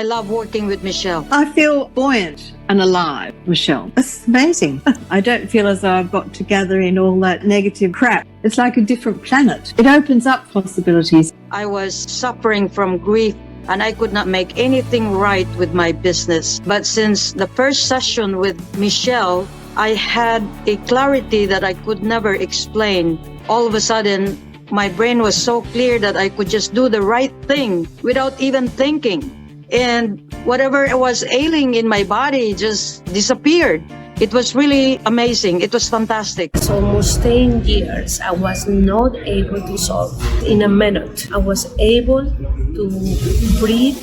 I love working with Michele. I feel buoyant and alive, Michele. It's amazing. I don't feel as though I've got to gather in all that negative crap. It's like a different planet. It opens up possibilities. I was suffering from grief and I could not make anything right with my business. But since the first session with Michele, I had a clarity that I could never explain. All of a sudden, my brain was so clear that I could just do the right thing without even thinking. And whatever was ailing in my body just disappeared. It was really amazing. It was fantastic. It's almost 10 years I was not able to solve in a minute. I was able to breathe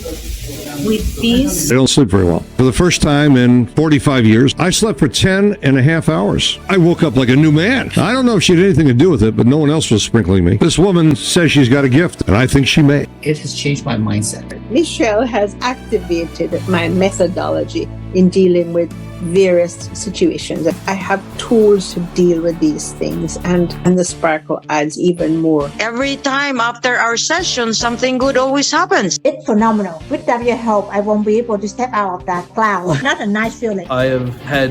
with peace. I don't sleep very well. For the first time in 45 years, I slept for 10 and a half hours. I woke up like a new man. I don't know if she had anything to do with it, but no one else was sprinkling me. This woman says she's got a gift, and I think she may. It has changed my mindset. Michele has activated my methodology in dealing with various situations. I have tools to deal with these things, and the sparkle adds even more. Every time after our session, something good always happens. It's phenomenal. Without your help, I won't be able to step out of that cloud. Not a nice feeling. I have had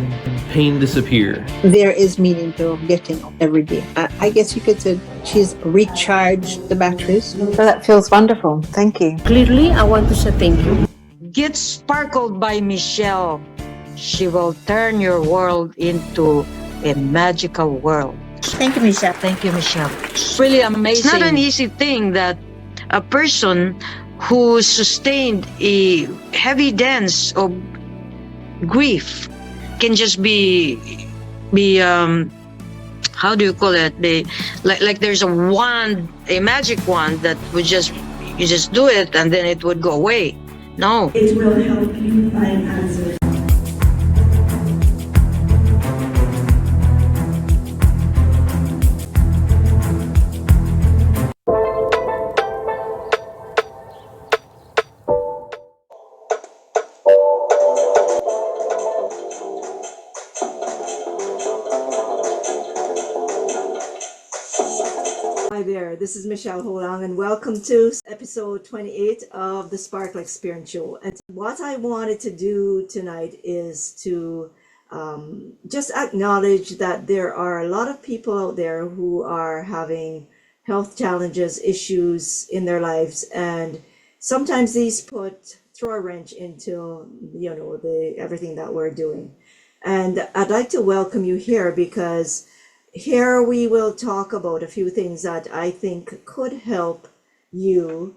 pain disappear. There is meaning to getting up every day. I guess you could say she's recharged the batteries. So that feels wonderful. Thank you. Clearly, I want to say thank you. Get sparkled by Michele. She will turn your world into a magical world. Thank you, Michele. Thank you, Michele. It's really amazing. It's not an easy thing that a person who sustained a heavy dance of grief can just be how do you call it? Like there's a wand, a magic wand that would you just do it and then it would go away. No. It will help you find answers. Hi there, this is Michele Holang and welcome to episode 28 of the Sparkle Experience Show. And what I wanted to do tonight is to just acknowledge that there are a lot of people out there who are having health challenges, issues in their lives, and sometimes these throw a wrench into everything that we're doing. And I'd like to welcome you here because here we will talk about a few things that I think could help you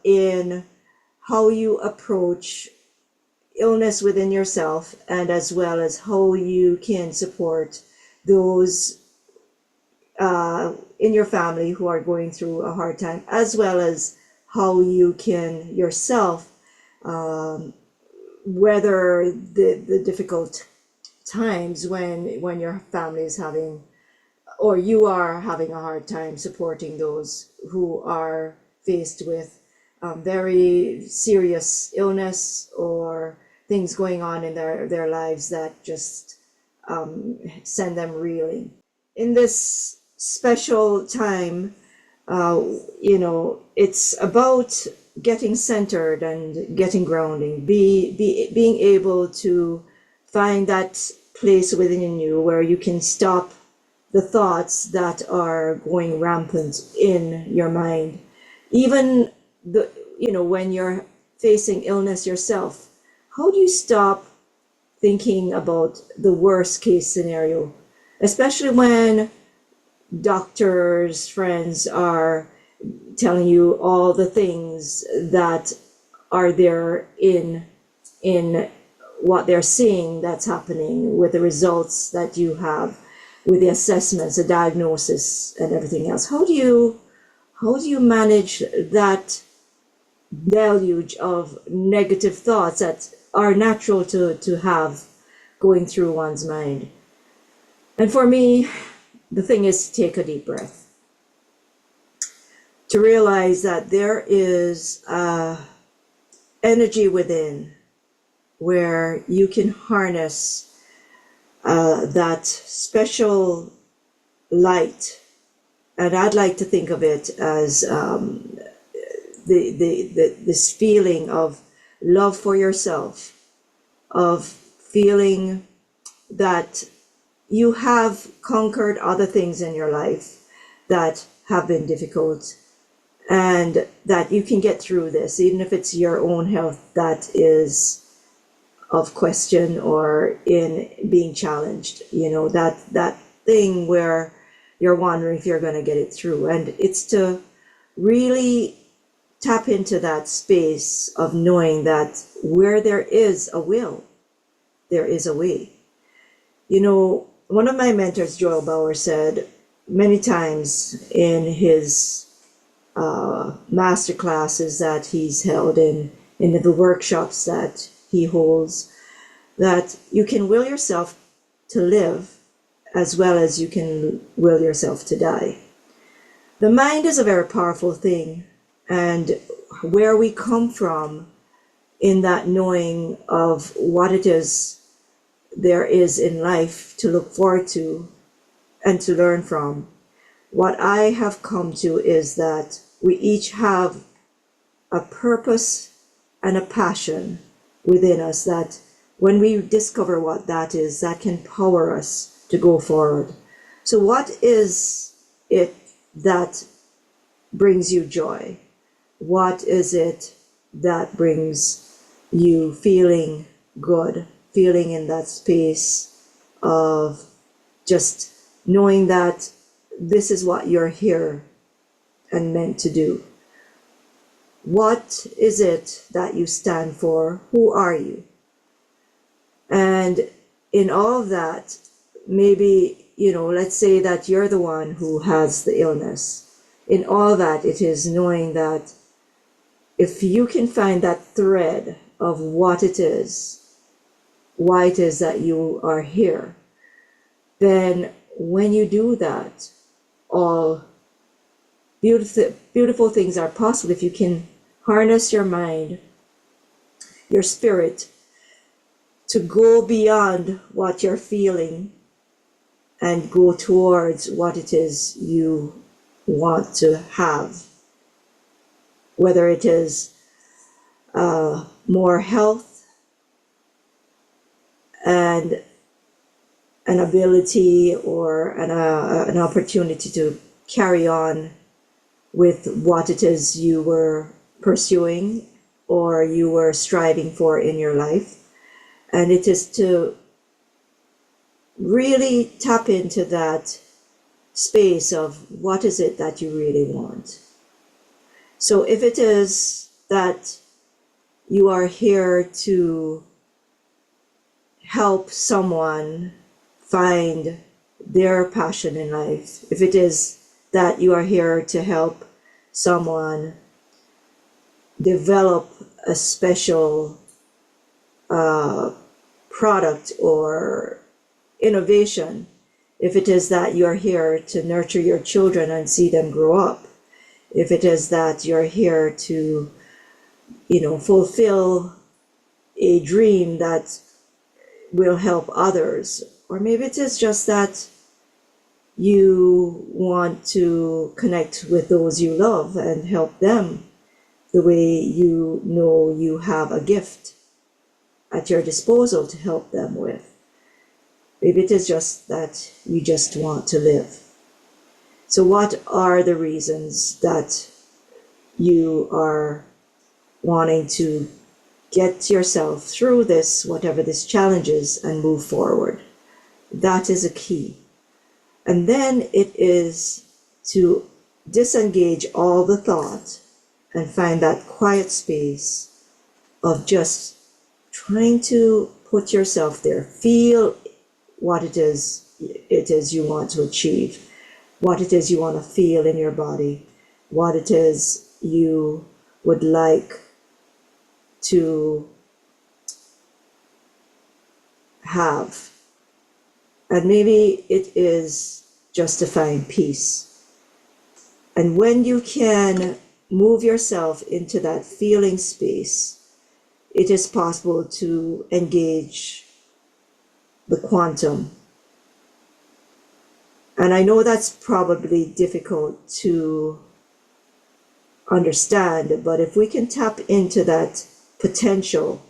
in how you approach illness within yourself, and as well as how you can support those in your family who are going through a hard time, as well as how you can yourself weather the difficult times when your family is having, or you are having a hard time supporting those who are faced with very serious illness or things going on in their lives that just send them reeling. In this special time, it's about getting centered and getting grounding, being able to find that place within you where you can stop the thoughts that are going rampant in your mind. Even when you're facing illness yourself, how do you stop thinking about the worst case scenario, especially when doctors, friends are telling you all the things that are there in what they're seeing that's happening, with the results that you have, with the assessments, the diagnosis, and everything else. How do you manage that deluge of negative thoughts that are natural to have going through one's mind? And for me, the thing is to take a deep breath, to realize that there is energy within where you can harness that special light. And I'd like to think of it as this feeling of love for yourself, of feeling that you have conquered other things in your life that have been difficult, and that you can get through this, even if it's your own health that is of question or in being challenged, that thing where you're wondering if you're going to get it through. And it's to really tap into that space of knowing that where there is a will, there is a way. One of my mentors, Joel Bauer, said many times in his master classes that he's held in the workshops that he holds, that you can will yourself to live as well as you can will yourself to die. The mind is a very powerful thing, and where we come from in that knowing of what it is there is in life to look forward to and to learn from, what I have come to is that we each have a purpose and a passion within us that when we discover what that is, that can power us to go forward. So what is it that brings you joy? What is it that brings you feeling good, feeling in that space of just knowing that this is what you're here and meant to do? What is it that you stand for? Who are you? And in all of that, maybe, let's say that you're the one who has the illness. In all that, it is knowing that if you can find that thread of what it is, why it is that you are here, then when you do that, all beautiful things are possible if you can harness your mind, your spirit, to go beyond what you're feeling and go towards what it is you want to have. Whether it is more health and an ability or an opportunity to carry on with what it is you were pursuing or you were striving for in your life. And it is to really tap into that space of what is it that you really want. So if it is that you are here to help someone find their passion in life, if it is that you are here to help someone develop a special product or innovation, if it is that you're here to nurture your children and see them grow up, if it is that you're here to, fulfill a dream that will help others, or maybe it is just that you want to connect with those you love and help them the way you know you have a gift at your disposal to help them with. Maybe it is just that you just want to live. So what are the reasons that you are wanting to get yourself through this, whatever this challenge is, and move forward? That is a key. And then it is to disengage all the thought and find that quiet space of just trying to put yourself there. Feel what it is you want to achieve, what it is you want to feel in your body, what it is you would like to have. And maybe it is just to find peace. And when you can move yourself into that feeling space, it is possible to engage the quantum. And I know that's probably difficult to understand, but if we can tap into that potential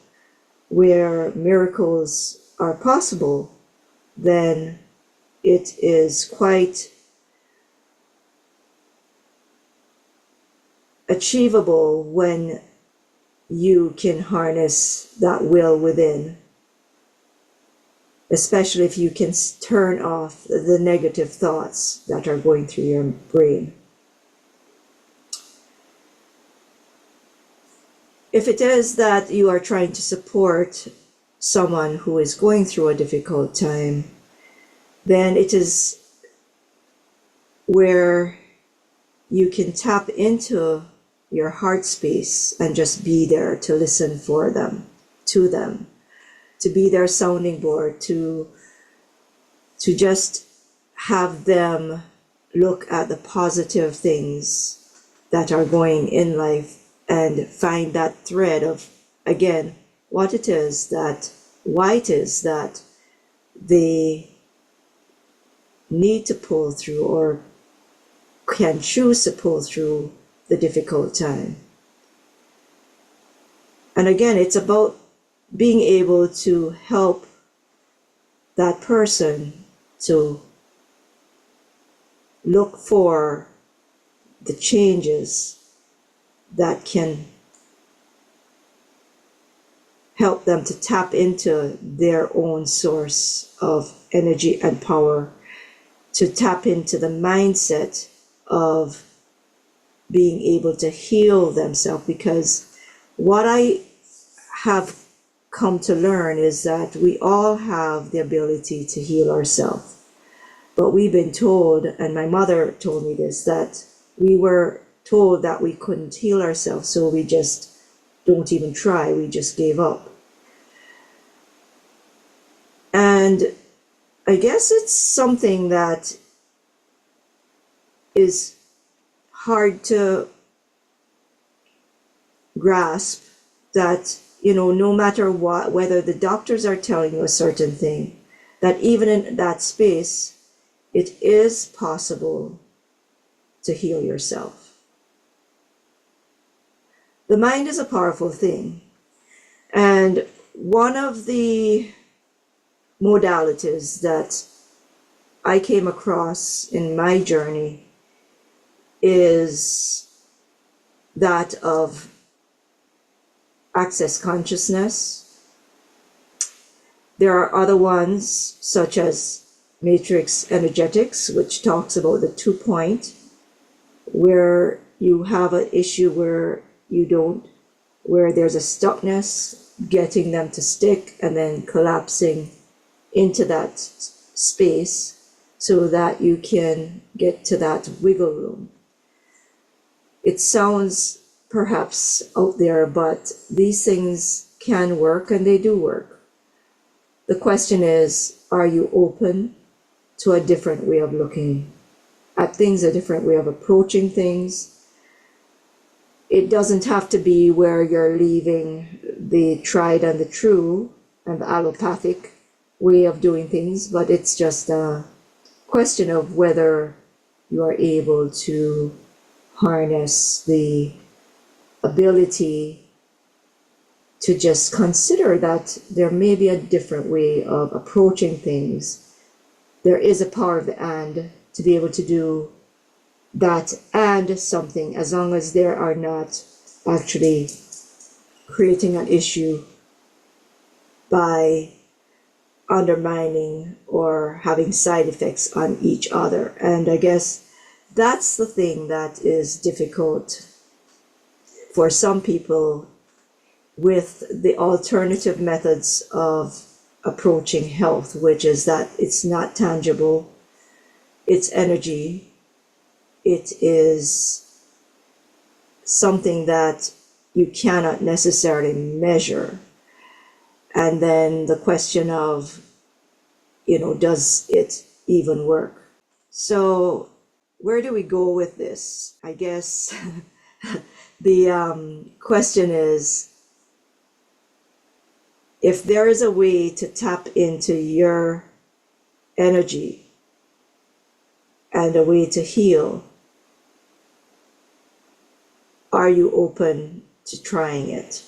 where miracles are possible, then it is quite achievable when you can harness that will within, especially if you can turn off the negative thoughts that are going through your brain. If it is that you are trying to support someone who is going through a difficult time, then it is where you can tap into your heart space and just be there to listen for them, to be their sounding board, to just have them look at the positive things that are going in life and find that thread of, again, why it is that they need to pull through or can choose to pull through the difficult time. And again, it's about being able to help that person to look for the changes that can help them to tap into their own source of energy and power, to tap into the mindset of being able to heal themselves. Because what I have come to learn is that we all have the ability to heal ourselves. But we've been told, and my mother told me this, that we were told that we couldn't heal ourselves, so we just don't even try, we just gave up. And I guess it's something that is hard to grasp, that, you know, no matter what, whether the doctors are telling you a certain thing, that even in that space, it is possible to heal yourself. The mind is a powerful thing. And one of the modalities that I came across in my journey is that of access consciousness. There are other ones, such as matrix energetics, which talks about the 2-point, where you have an issue where where there's a stuckness, getting them to stick and then collapsing into that space so that you can get to that wiggle room. It sounds perhaps out there, but these things can work, and they do work. The question is, are you open to a different way of looking at things, a different way of approaching things? It doesn't have to be where you're leaving the tried and the true and the allopathic way of doing things, but it's just a question of whether you are able to harness the ability to just consider that there may be a different way of approaching things. There is a power of the and to be able to do that and something, as long as they are not actually creating an issue by undermining or having side effects on each other. And I guess that's the thing that is difficult for some people with the alternative methods of approaching health, which is that it's not tangible, it's energy, it is something that you cannot necessarily measure. And then the question of, does it even work? So where do we go with this? I guess the question is, if there is a way to tap into your energy and a way to heal, are you open to trying it?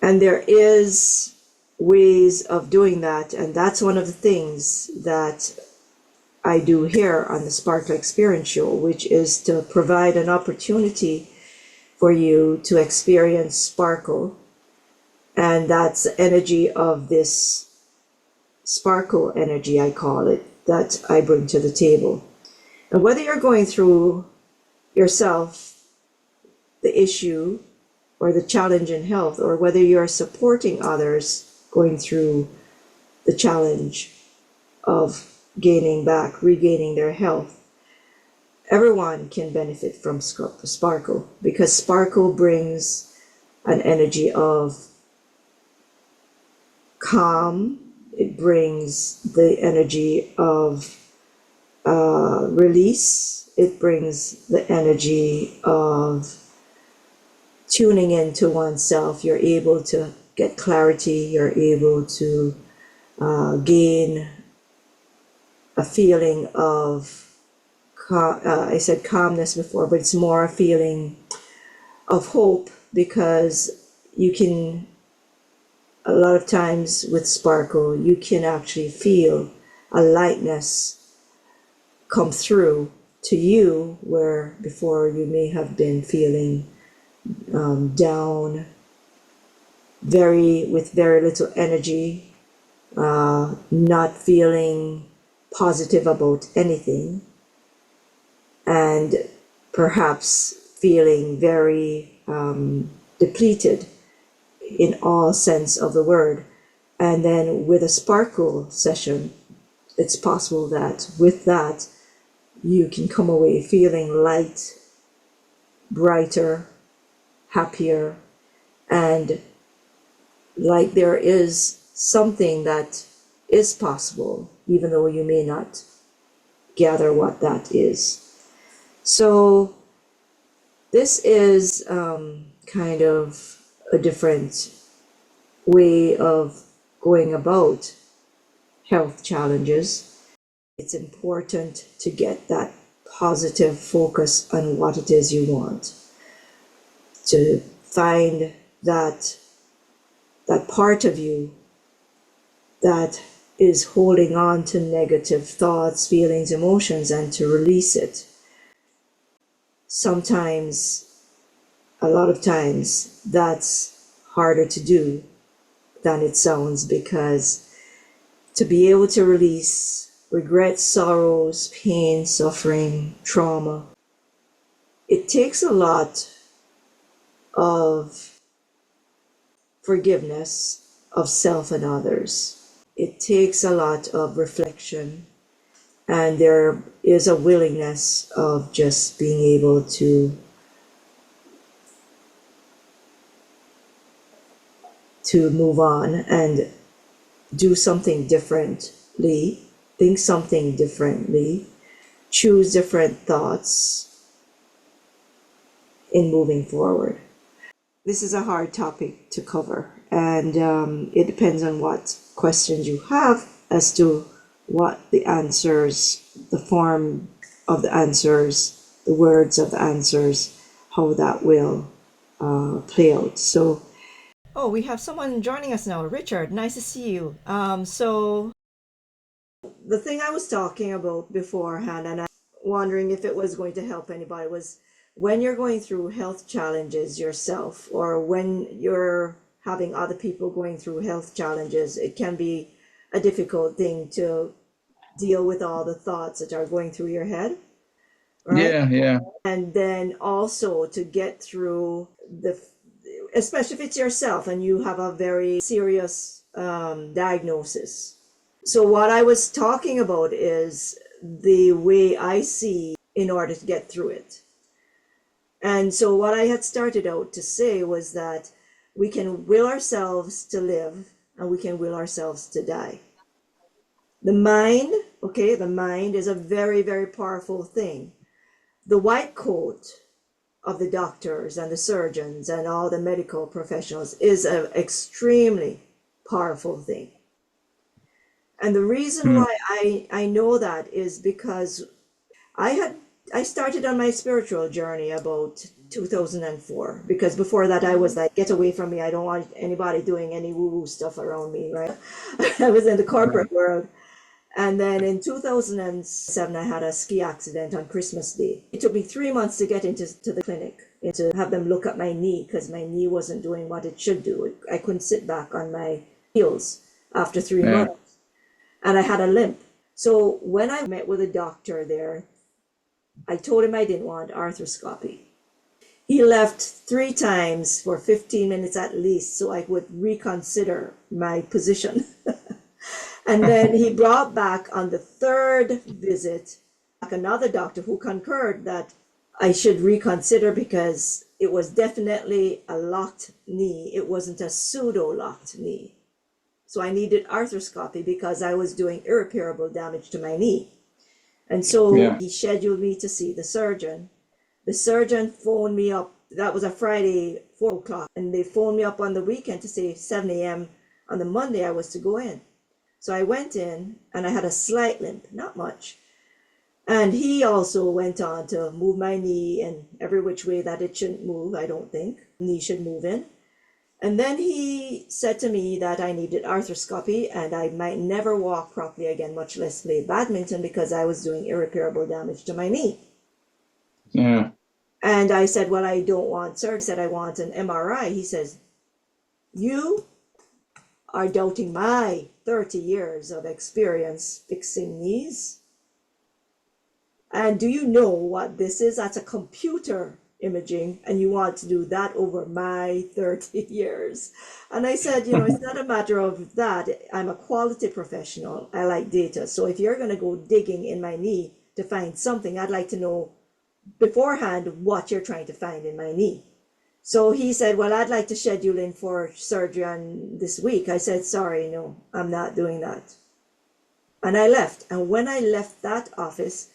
And there is ways of doing that, and that's one of the things that I do here on the Sparkle Experience Show, which is to provide an opportunity for you to experience sparkle, and that's the energy of this sparkle energy, I call it, that I bring to the table. And whether you're going through yourself the issue or the challenge in health, or whether you're supporting others going through the challenge of regaining their health, everyone can benefit from sparkle, because sparkle brings an energy of calm. It brings the energy of release. It brings the energy of tuning into oneself. You're able to get clarity. You're able to gain a feeling of, I said calmness before, but it's more a feeling of hope, because you can, a lot of times with sparkle, you can actually feel a lightness come through to you, where before you may have been feeling down, with very little energy, not feeling positive about anything, and perhaps feeling very depleted in all sense of the word. And then with a sparkle session, it's possible that with that you can come away feeling light, brighter, happier, and like there is something that is possible, even though you may not gather what that is. So this is kind of a different way of going about health challenges. It's important to get that positive focus on what it is you want, to find that part of you that is holding on to negative thoughts, feelings, emotions, and to release it. Sometimes, a lot of times, that's harder to do than it sounds, because to be able to release regret, sorrows, pain, suffering, trauma, it takes a lot of forgiveness of self and others. It takes a lot of reflection, and there is a willingness of just being able to move on and do something differently, think something differently, choose different thoughts in moving forward. This is a hard topic to cover, and it depends on what questions you have as to what the answers, the form of the answers, the words of the answers, how that will play out. So, oh, we have someone joining us now. Richard, nice to see you. So the thing I was talking about beforehand, and I'm wondering if it was going to help anybody, was when you're going through health challenges yourself, or when you're having other people going through health challenges, it can be a difficult thing to deal with all the thoughts that are going through your head, right? Yeah. And then also to get through especially if it's yourself and you have a very serious diagnosis. So what I was talking about is the way I see in order to get through it. And so what I had started out to say was that we can will ourselves to live, and we can will ourselves to die. The mind is a very, very powerful thing. The white coat of the doctors and the surgeons and all the medical professionals is an extremely powerful thing. And the reason why I know that is because I started on my spiritual journey about 2004, because before that I was like, get away from me. I don't want anybody doing any woo-woo stuff around me, right? I was in the corporate world. And then in 2007, I had a ski accident on Christmas Day. It took me 3 months to get into the clinic, to have them look at my knee, because my knee wasn't doing what it should do. I couldn't sit back on my heels after 3 months. And I had a limp. So when I met with a doctor there, I told him I didn't want arthroscopy. He left 3 times for 15 minutes at least so I would reconsider my position. And then he brought back on the 3rd visit another doctor who concurred that I should reconsider because it was definitely a locked knee. It wasn't a pseudo-locked knee. So I needed arthroscopy because I was doing irreparable damage to my knee. And so he scheduled me to see the surgeon. The surgeon phoned me up. That was a Friday, 4 o'clock. And they phoned me up on the weekend to say 7 a.m. on the Monday I was to go in. So I went in and I had a slight limp, not much. And he also went on to move my knee in every which way that it shouldn't move, I don't think. Knee should move in. And then he said to me that I needed arthroscopy and I might never walk properly again, much less play badminton, because I was doing irreparable damage to my knee. Yeah. And I said, well, I don't want surgery. He said, I want an MRI. He says, you are doubting my 30 years of experience fixing knees. And do you know what this is? That's a computer imaging, and you want to do that over my 30 years. And I said, it's not a matter of that. I'm a quality professional. I like data. So if you're going to go digging in my knee to find something, I'd like to know beforehand what you're trying to find in my knee. So he said, well, I'd like to schedule in for surgery on this week. I said, sorry, no, I'm not doing that. And I left. And when I left that office,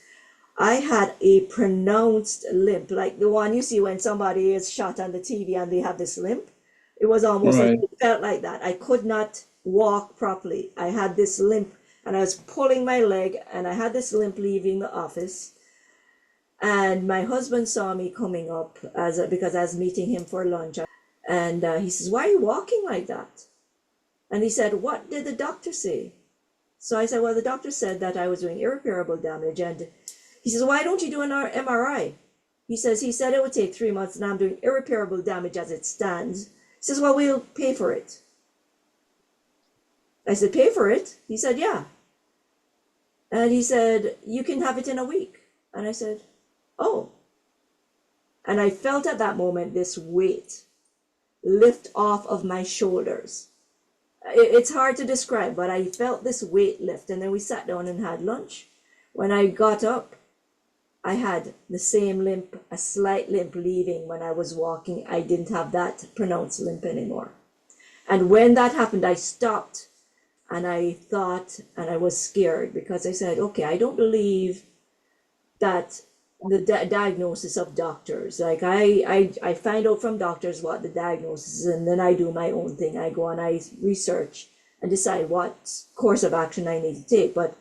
I had a pronounced limp, like the one you see when somebody is shot on the TV and they have this limp. It was almost like it felt like that. I could not walk properly. I had this limp and I was pulling my leg and I had this limp leaving the office. And my husband saw me coming up because I was meeting him for lunch. And he says, why are you walking like that? And he said, what did the doctor say? So I said, well, the doctor said that I was doing irreparable damage. And he says, why don't you do an MRI? He said it would take 3 months and I'm doing irreparable damage as it stands. He says, well, we'll pay for it. I said, pay for it? He said, yeah. And he said, you can have it in a week. And I said, oh. And I felt at that moment this weight lift off of my shoulders. It's hard to describe, but I felt this weight lift. And then we sat down and had lunch. When I got up, I had the same limp, a slight limp leaving when I was walking. I didn't have that pronounced limp anymore. And when that happened, I stopped and I thought, and I was scared because I said, okay, I don't believe that the diagnosis of doctors, like I find out from doctors what the diagnosis is, and then I do my own thing. I go and I research and decide what course of action I need to take. But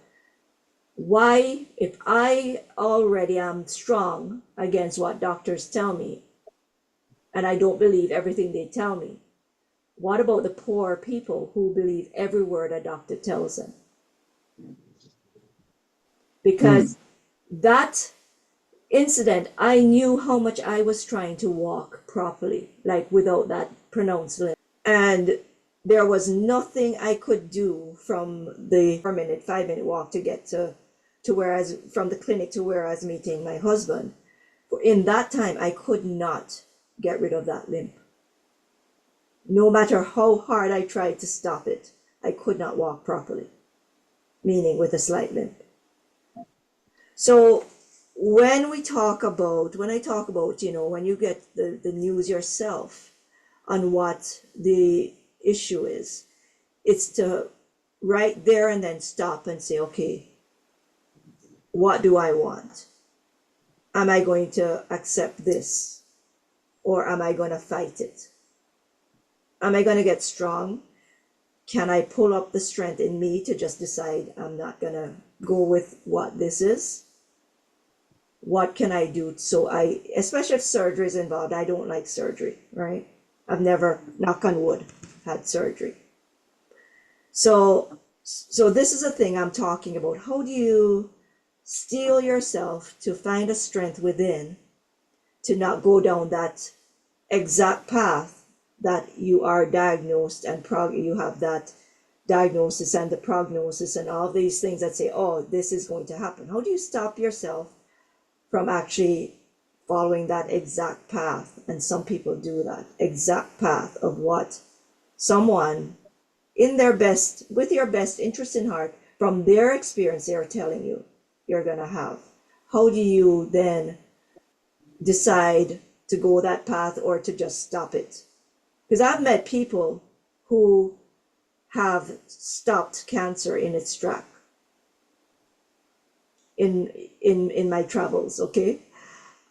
why, if I already am strong against what doctors tell me, and I don't believe everything they tell me, what about the poor people who believe every word a doctor tells them? Because that incident, I knew how much I was trying to walk properly, like without that pronounced limp. And there was nothing I could do from the 5-minute walk to get to from the clinic to where I was meeting my husband. In that time, I could not get rid of that limp. No matter how hard I tried to stop it, I could not walk properly, meaning with a slight limp. So when I talk about, when you get the news yourself on what the issue is, it's to right there and then stop and say, okay, what do I want? Am I going to accept this? Or am I going to fight it? Am I going to get strong? Can I pull up the strength in me to just decide I'm not going to go with what this is? what can I do? So especially if surgery is involved, I don't like surgery, right? I've never, knock on wood, had surgery. So this is a thing I'm talking about. How do you steel yourself to find a strength within to not go down that exact path that you are diagnosed and you have that diagnosis and the prognosis and all these things that say, oh, this is going to happen. How do you stop yourself from actually following that exact path? And some people do that exact path of what someone in their best, with your best interest in heart, from their experience, they're telling you you're going to have. How do you then decide to go that path or to just stop it? Because I've met people who have stopped cancer in its track in my travels, okay?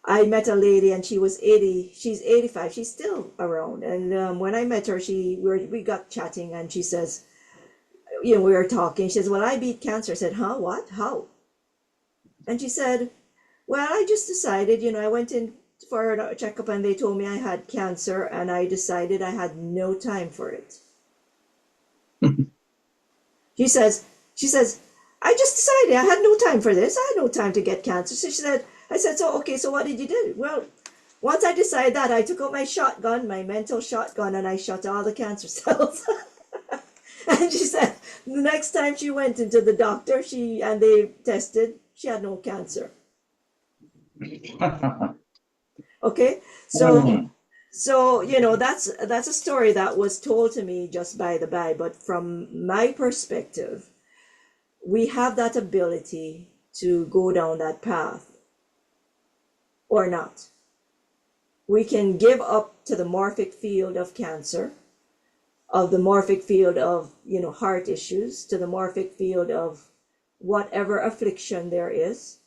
I met a lady and she was 80, she's 85, she's still around. And when I met her, we got chatting and she says, we were talking, she says, well, I beat cancer. I said, huh, what, how? And she said, well, I just decided, I went in for a checkup and they told me I had cancer and I decided I had no time for it. She says, I just decided I had no time for this. I had no time to get cancer. So I said, so, okay, so what did you do? Well, once I decided that, I took out my shotgun, my mental shotgun, and I shot all the cancer cells. And she said, the next time she went into the doctor, and they tested, she had no cancer. Okay, so that's a story that was told to me just by the by, but from my perspective, we have that ability to go down that path or not. We can give up to the morphic field of cancer, of the morphic field of heart issues, to the morphic field of whatever affliction there is,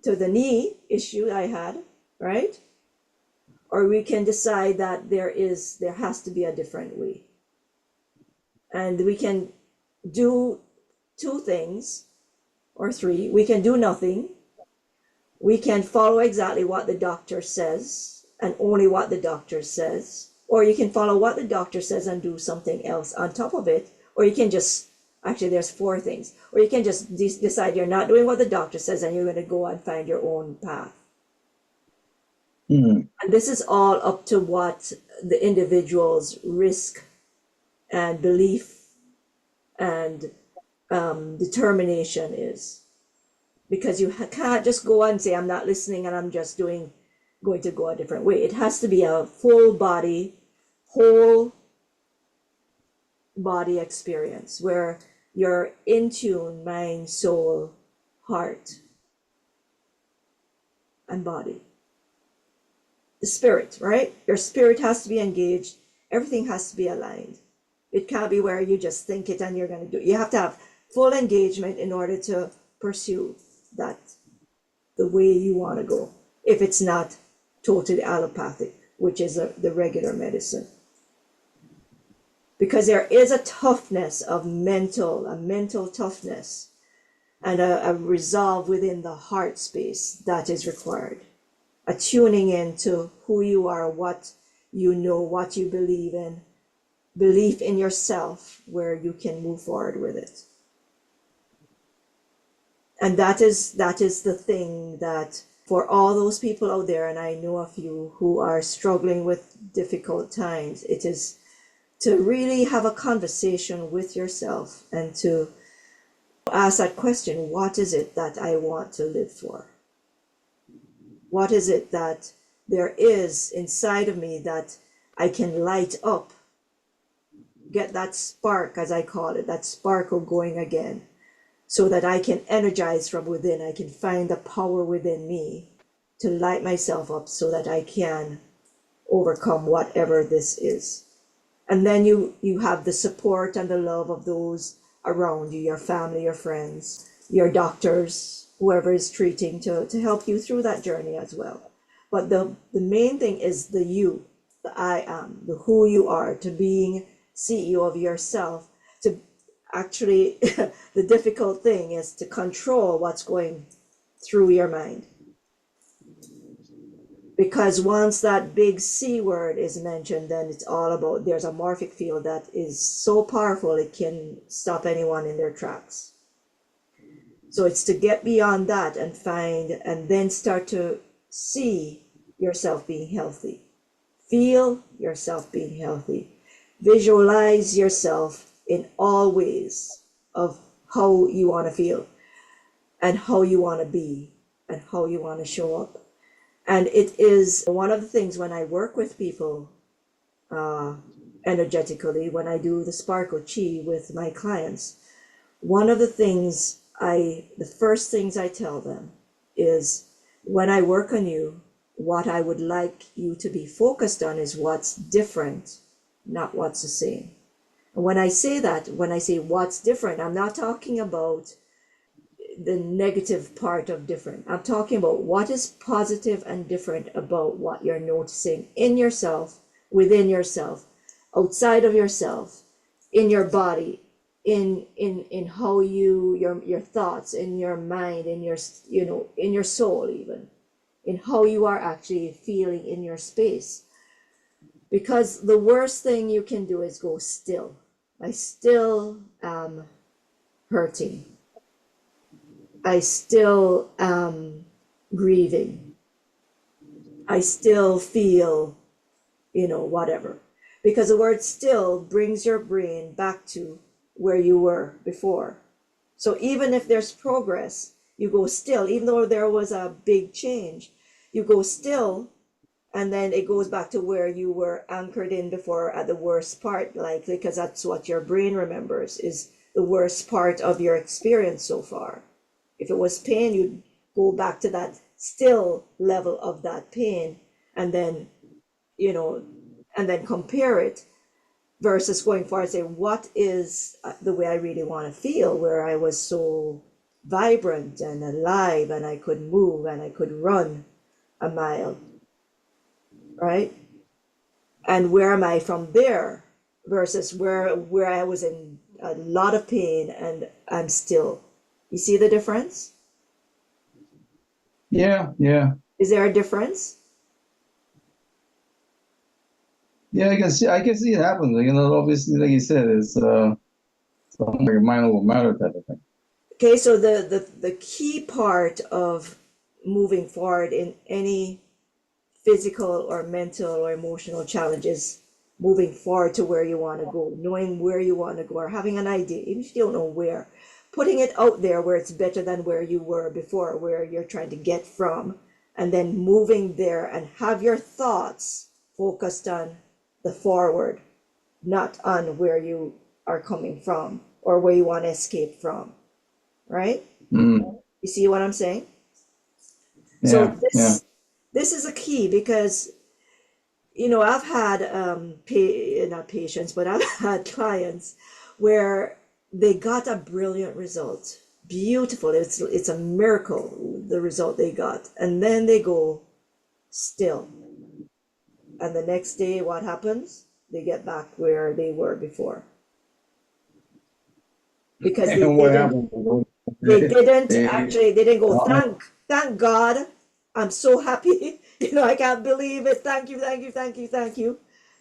to the knee issue I had, right? Or we can decide that there has to be a different way. And we can do two things or three. We can do nothing. We can follow exactly what the doctor says and only what the doctor says. Or you can follow what the doctor says and do something else on top of it. Or you can actually there's four things. Or you can just decide you're not doing what the doctor says and you're going to go and find your own path. And this is all up to what the individual's risk and belief and determination is. Because you can't just go and say, I'm not listening and I'm just going to go a different way. It has to be a full body, whole body experience where you're in tune, mind, soul, heart, and body. The spirit, right? Your spirit has to be engaged. Everything has to be aligned. It can't be where you just think it and you're going to do it. You have to have full engagement in order to pursue that the way you want to go. If it's not totally allopathic, which is the regular medicine. Because there is a toughness of a mental toughness and a resolve within the heart space that is required. A tuning into who you are, what you know, what you believe in, belief in yourself, where you can move forward with it. And that is the thing that for all those people out there, and I know a few who are struggling with difficult times, it is to really have a conversation with yourself and to ask that question, what is it that I want to live for? What is it that there is inside of me that I can light up? Get that spark, as I call it, that sparkle going again, so that I can energize from within. I can find the power within me to light myself up so that I can overcome whatever this is. And then you have the support and the love of those around you, your family, your friends, your doctors, whoever is treating to help you through that journey as well. But the main thing is the you, the I am, the who you are, to being CEO of yourself. To actually, the difficult thing is to control what's going through your mind. Because once that big C word is mentioned, then it's all about, there's a morphic field that is so powerful it can stop anyone in their tracks. So it's to get beyond that and find, and then start to see yourself being healthy. Feel yourself being healthy. Visualize yourself in all ways of how you want to feel and how you want to be and how you want to show up. And it is one of the things when I work with people energetically, when I do the Sparkle Chi with my clients, one of the things the first things I tell them is, when I work on you, what I would like you to be focused on is what's different, not what's the same. And when I say that, when I say what's different, I'm not talking about the negative part of different. I'm talking about what is positive and different about what you're noticing in yourself, within yourself, outside of yourself, in your body, in how your thoughts, in your mind, in your, in your soul, even in how you are actually feeling in your space. Because the worst thing you can do is go still. I still am hurting. I still am grieving. I still feel, whatever. Because the word still brings your brain back to where you were before. So even if there's progress, you go still, even though there was a big change, you go still, and then it goes back to where you were anchored in before at the worst part, likely, because that's what your brain remembers, is the worst part of your experience so far. If it was pain, you'd go back to that still level of that pain, and then, and then compare it versus going forward and say, what is the way I really want to feel, where I was so vibrant and alive and I could move and I could run a mile, right? And where am I from there versus where I was in a lot of pain and I'm still. You see the difference? Yeah. Is there a difference? Yeah, I can see it happens. Obviously, like you said, it's something like a mind over matter type of thing. Okay, so the key part of moving forward in any physical or mental or emotional challenges, moving forward to where you want to go, knowing where you want to go, or having an idea, even if you don't know where, putting it out there where it's better than where you were before, where you're trying to get from, and then moving there and have your thoughts focused on the forward, not on where you are coming from or where you want to escape from, right? Mm. You see what I'm saying? Yeah, So this is a key, because I've had not patients, but I've had clients where they got a brilliant result, beautiful, it's a miracle, the result they got, and then they go still, and the next day what happens? They get back where they were before, because and what happened? they didn't go, thank God, I'm so happy, I can't believe it, thank you.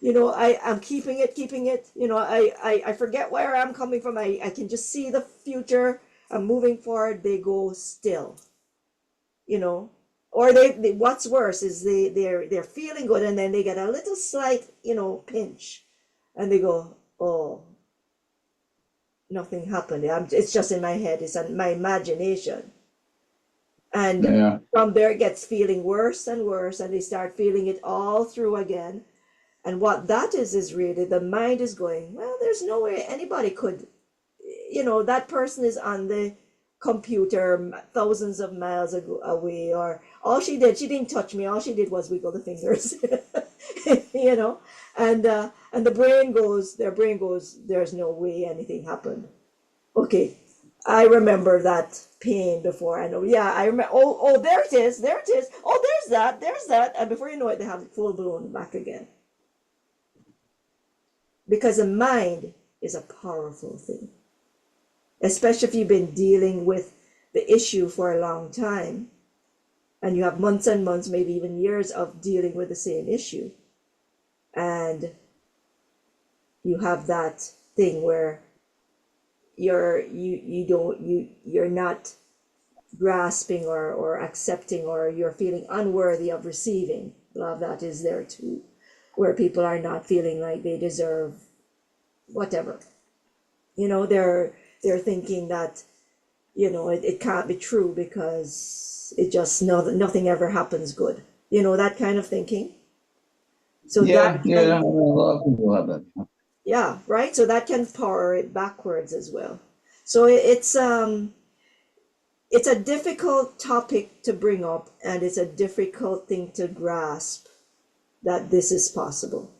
I'm keeping it, I forget where I'm coming from, I can just see the future, I'm moving forward. They go still, or they what's worse is they're feeling good, and then they get a little slight, pinch, and they go, oh, nothing happened, it's just in my head, it's in my imagination. And from there it gets feeling worse and worse, and they start feeling it all through again. And what that is really the mind is going, well, there's no way anybody could, that person is on the computer thousands of miles away, or she didn't touch me, all she did was wiggle the fingers. And their brain goes, there's no way anything happened. Okay, I remember that pain before. I know, I remember, oh, there it is, oh, there's that, and before you know it, they have it full blown back again. Because the mind is a powerful thing, especially if you've been dealing with the issue for a long time. and you have months and months, maybe even years of dealing with the same issue. And you have that thing where you're not grasping or accepting, or you're feeling unworthy of receiving. A lot of that is there too, where people are not feeling like they deserve whatever. They're thinking that, it can't be true because it just nothing ever happens good. That kind of thinking. So a lot of people have that. Yeah, right. So that can power it backwards as well. So it's a difficult topic to bring up, and it's a difficult thing to grasp that this is possible,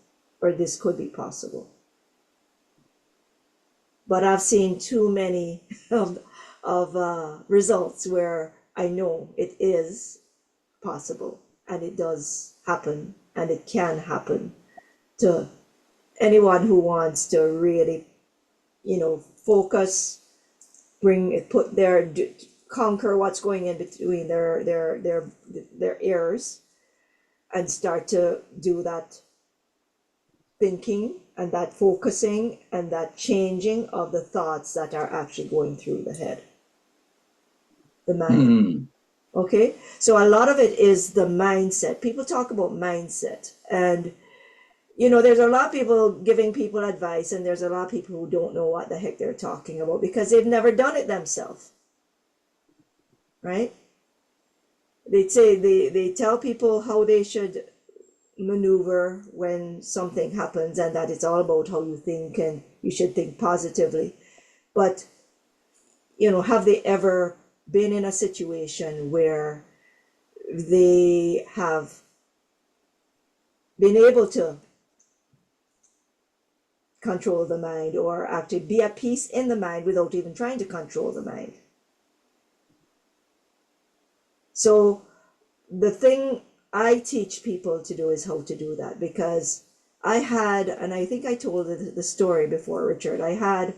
or this could be possible. But I've seen too many of results where I know it is possible, and it does happen, and it can happen to anyone who wants to really, focus, conquer what's going in between their ears, and start to do that thinking and that focusing and that changing of the thoughts that are actually going through the head, the mind. Okay, so a lot of it is the mindset. People talk about mindset, and there's a lot of people giving people advice, and there's a lot of people who don't know what the heck they're talking about because they've never done it themselves, right? They tell people how they should maneuver when something happens, and that it's all about how you think, and you should think positively. But have they ever been in a situation where they have been able to control the mind, or actually be at peace in the mind without even trying to control the mind? So the thing I teach people to do is how to do that, because I had, and I think I told the story before, Richard, I had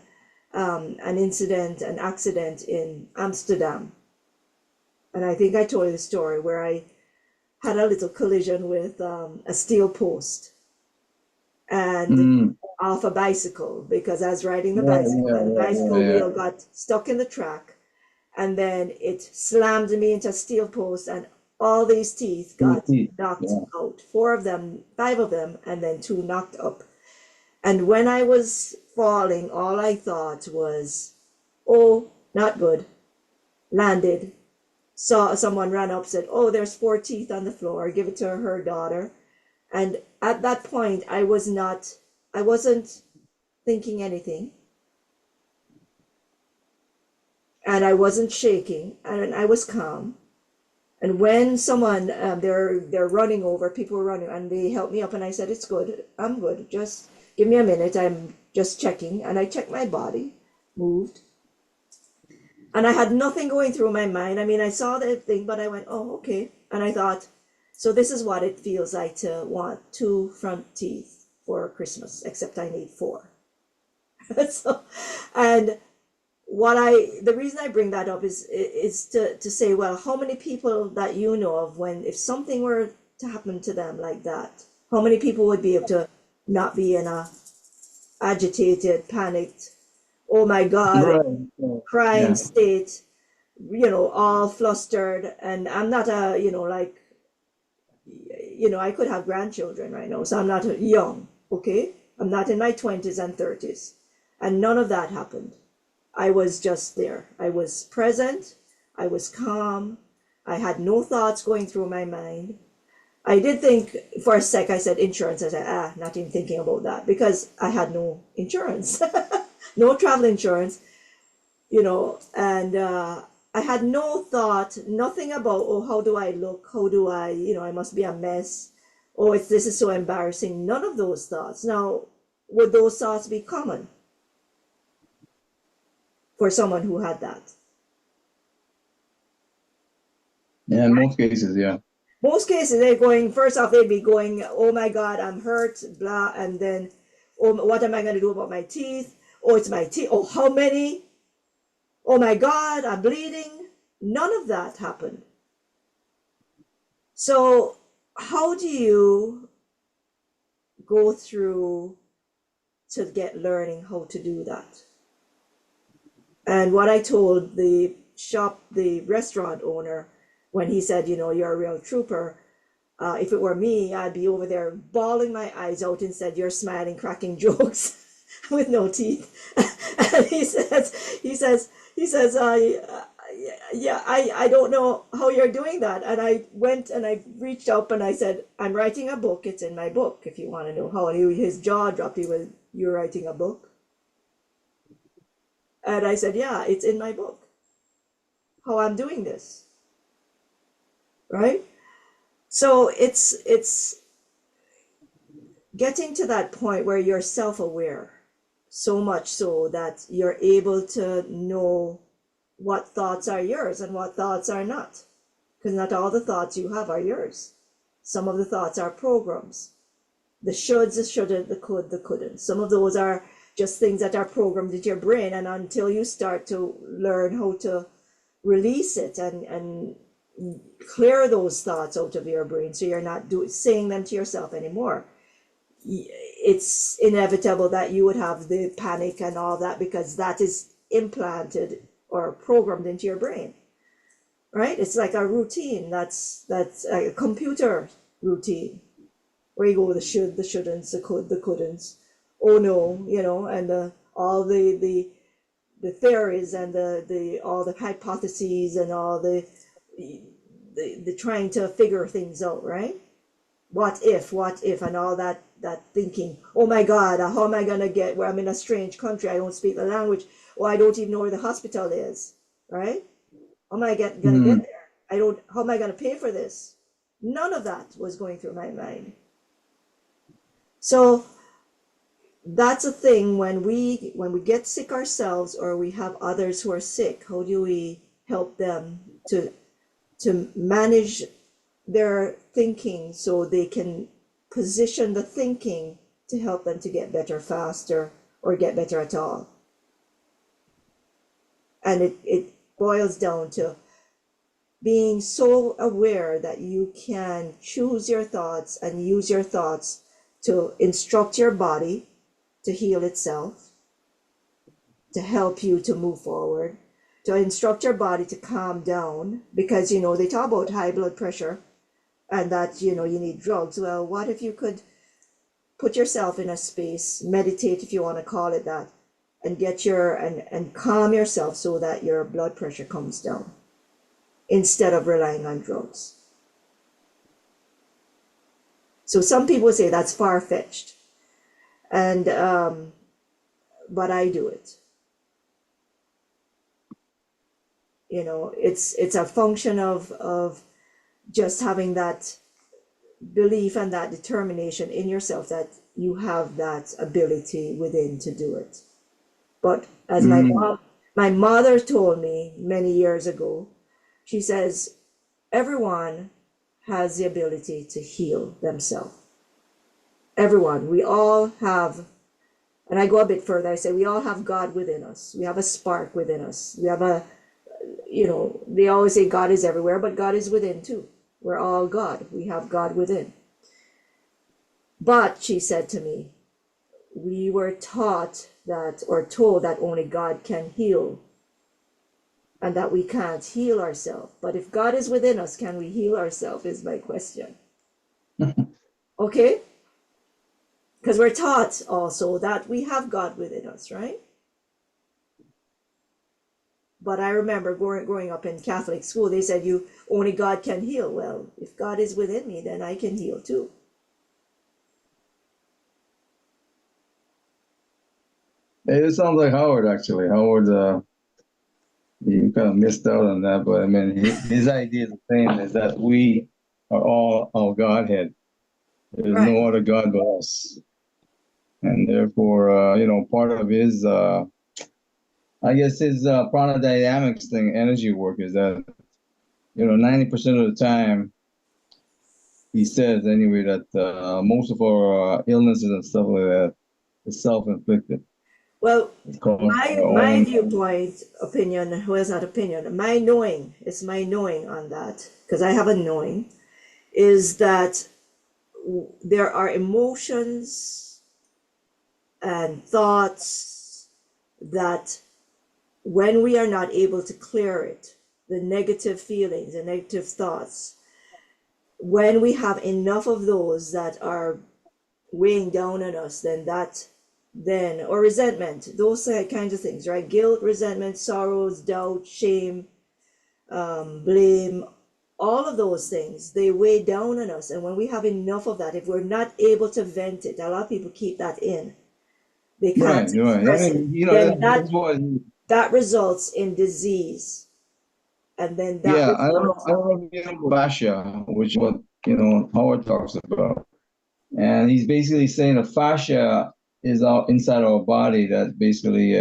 an accident in Amsterdam. And I think I told you the story where I had a little collision with a steel post and off a bicycle, because I was riding the bicycle, and the bicycle wheel got stuck in the track, and then it slammed me into a steel post, and all these teeth got knocked out, 5 of them, and then 2 knocked up. And when I was falling, all I thought was, oh, not good. Landed, saw someone ran up, said, oh, there's 4 teeth on the floor, give it to her daughter. And at that point, I wasn't thinking anything. And I wasn't shaking, and I was calm. And when someone, they're running over, people were running, and they helped me up, and I said, it's good, I'm good, just give me a minute, I'm just checking. And I checked my body, moved. And I had nothing going through my mind. I mean, I saw the thing, but I went, oh, okay. And I thought, so this is what it feels like to want 2 front teeth for Christmas, except I need 4. So, and the reason I bring that up is to say, well, how many people that you know of, if something were to happen to them like that, how many people would be able to not be in a agitated, panicked, oh my God, crying state, all flustered? And I'm not I could have grandchildren right now, so I'm not young, okay? I'm not in my 20s and 30s, and none of that happened. I was just there. I was present. I was calm. I had no thoughts going through my mind. I did think for a sec, I said insurance. I said, not even thinking about that, because I had no insurance, no travel insurance, and I had no thought, nothing about, oh, how do I look? How do I, I must be a mess. Oh, this is so embarrassing. None of those thoughts. Now, would those thoughts be common for someone who had that? Yeah, in most cases, yeah. Most cases, they'd be going, oh my God, I'm hurt, blah, and then, oh, what am I going to do about my teeth? Oh, it's my teeth. Oh, how many? Oh my God, I'm bleeding. None of that happened. So how do you go through to get learning how to do that? And what I told the restaurant owner when he said, you're a real trooper, if it were me, I'd be over there bawling my eyes out. Instead, you're smiling, cracking jokes with no teeth. And he says, yeah, I don't know how you're doing that. And I went and I reached up and I said, I'm writing a book. It's in my book. If you want to know how. And his jaw dropped. He was, you're writing a book? And I said, yeah, it's in my book. How I'm doing this. Right? So it's getting to that point where you're self-aware, so much so that you're able to know what thoughts are yours and what thoughts are not. Because not all the thoughts you have are yours. Some of the thoughts are programs. The shoulds, the shouldn't, the could, the couldn't. Some of those are just things that are programmed into your brain, and until you start to learn how to release it and clear those thoughts out of your brain, so you're not saying them to yourself anymore, it's inevitable that you would have the panic and all that, because that is implanted or programmed into your brain, right? It's like a routine. That's a computer routine where you go the should, the shouldn'ts, the could, the couldn'ts, oh no, and all the theories and all the hypotheses and all the trying to figure things out, right? What if, and all that thinking, oh my God, how am I going to get where I'm in a strange country? I don't speak the language, or I don't even know where the hospital is, right? How am I going to get there? How am I going to pay for this? None of that was going through my mind. So that's a thing when we get sick ourselves, or we have others who are sick. How do we help them to manage their thinking so they can position the thinking to help them to get better faster or get better at all? And it boils down to being so aware that you can choose your thoughts and use your thoughts to instruct your body to heal itself, to help you to move forward, to instruct your body to calm down, because they talk about high blood pressure and that you need drugs. Well, what if you could put yourself in a space, meditate if you want to call it that, and get and calm yourself so that your blood pressure comes down instead of relying on drugs. So some people say that's far-fetched, and but I do it. It's a function of just having that belief and that determination in yourself that you have that ability within to do it. But as my mother told me many years ago, she says, everyone has the ability to heal themselves. Everyone. We all have, and I go a bit further, I say we all have God within us. We have a spark within us. We have they always say God is everywhere, but God is within too. We're all God. We have God within. But she said to me, we were taught that, or told that only God can heal, and that we can't heal ourselves. But if God is within us, can we heal ourselves, is my question. Okay? Because we're taught also that we have God within us, right? But I remember growing up in Catholic school, they said only God can heal. Well, if God is within me, then I can heal too. It sounds like Howard, actually. Howard, you kind of missed out on that, but I mean, his idea is the same, is that we are all our Godhead. There's no other God but us. And therefore, part of his, I guess his pranadynamics thing, energy work, is that, 90% of the time, he says anyway, that most of our illnesses and stuff like that is self-inflicted. Well, my viewpoint, opinion, well, it's not opinion, my knowing on that, because I have a knowing, is that there are emotions and thoughts that when we are not able to clear it, the negative feelings, the negative thoughts, when we have enough of those that are weighing down on us, then or resentment, those kinds of things, right? Guilt, resentment, sorrows, doubt, shame, blame, all of those things, they weigh down on us. And when we have enough of that, if we're not able to vent it, a lot of people keep that in. They can't express it. Then that results in disease. And then that I don't know if you know fascia, which what Howard talks about. And he's basically saying the fascia is out inside our body that basically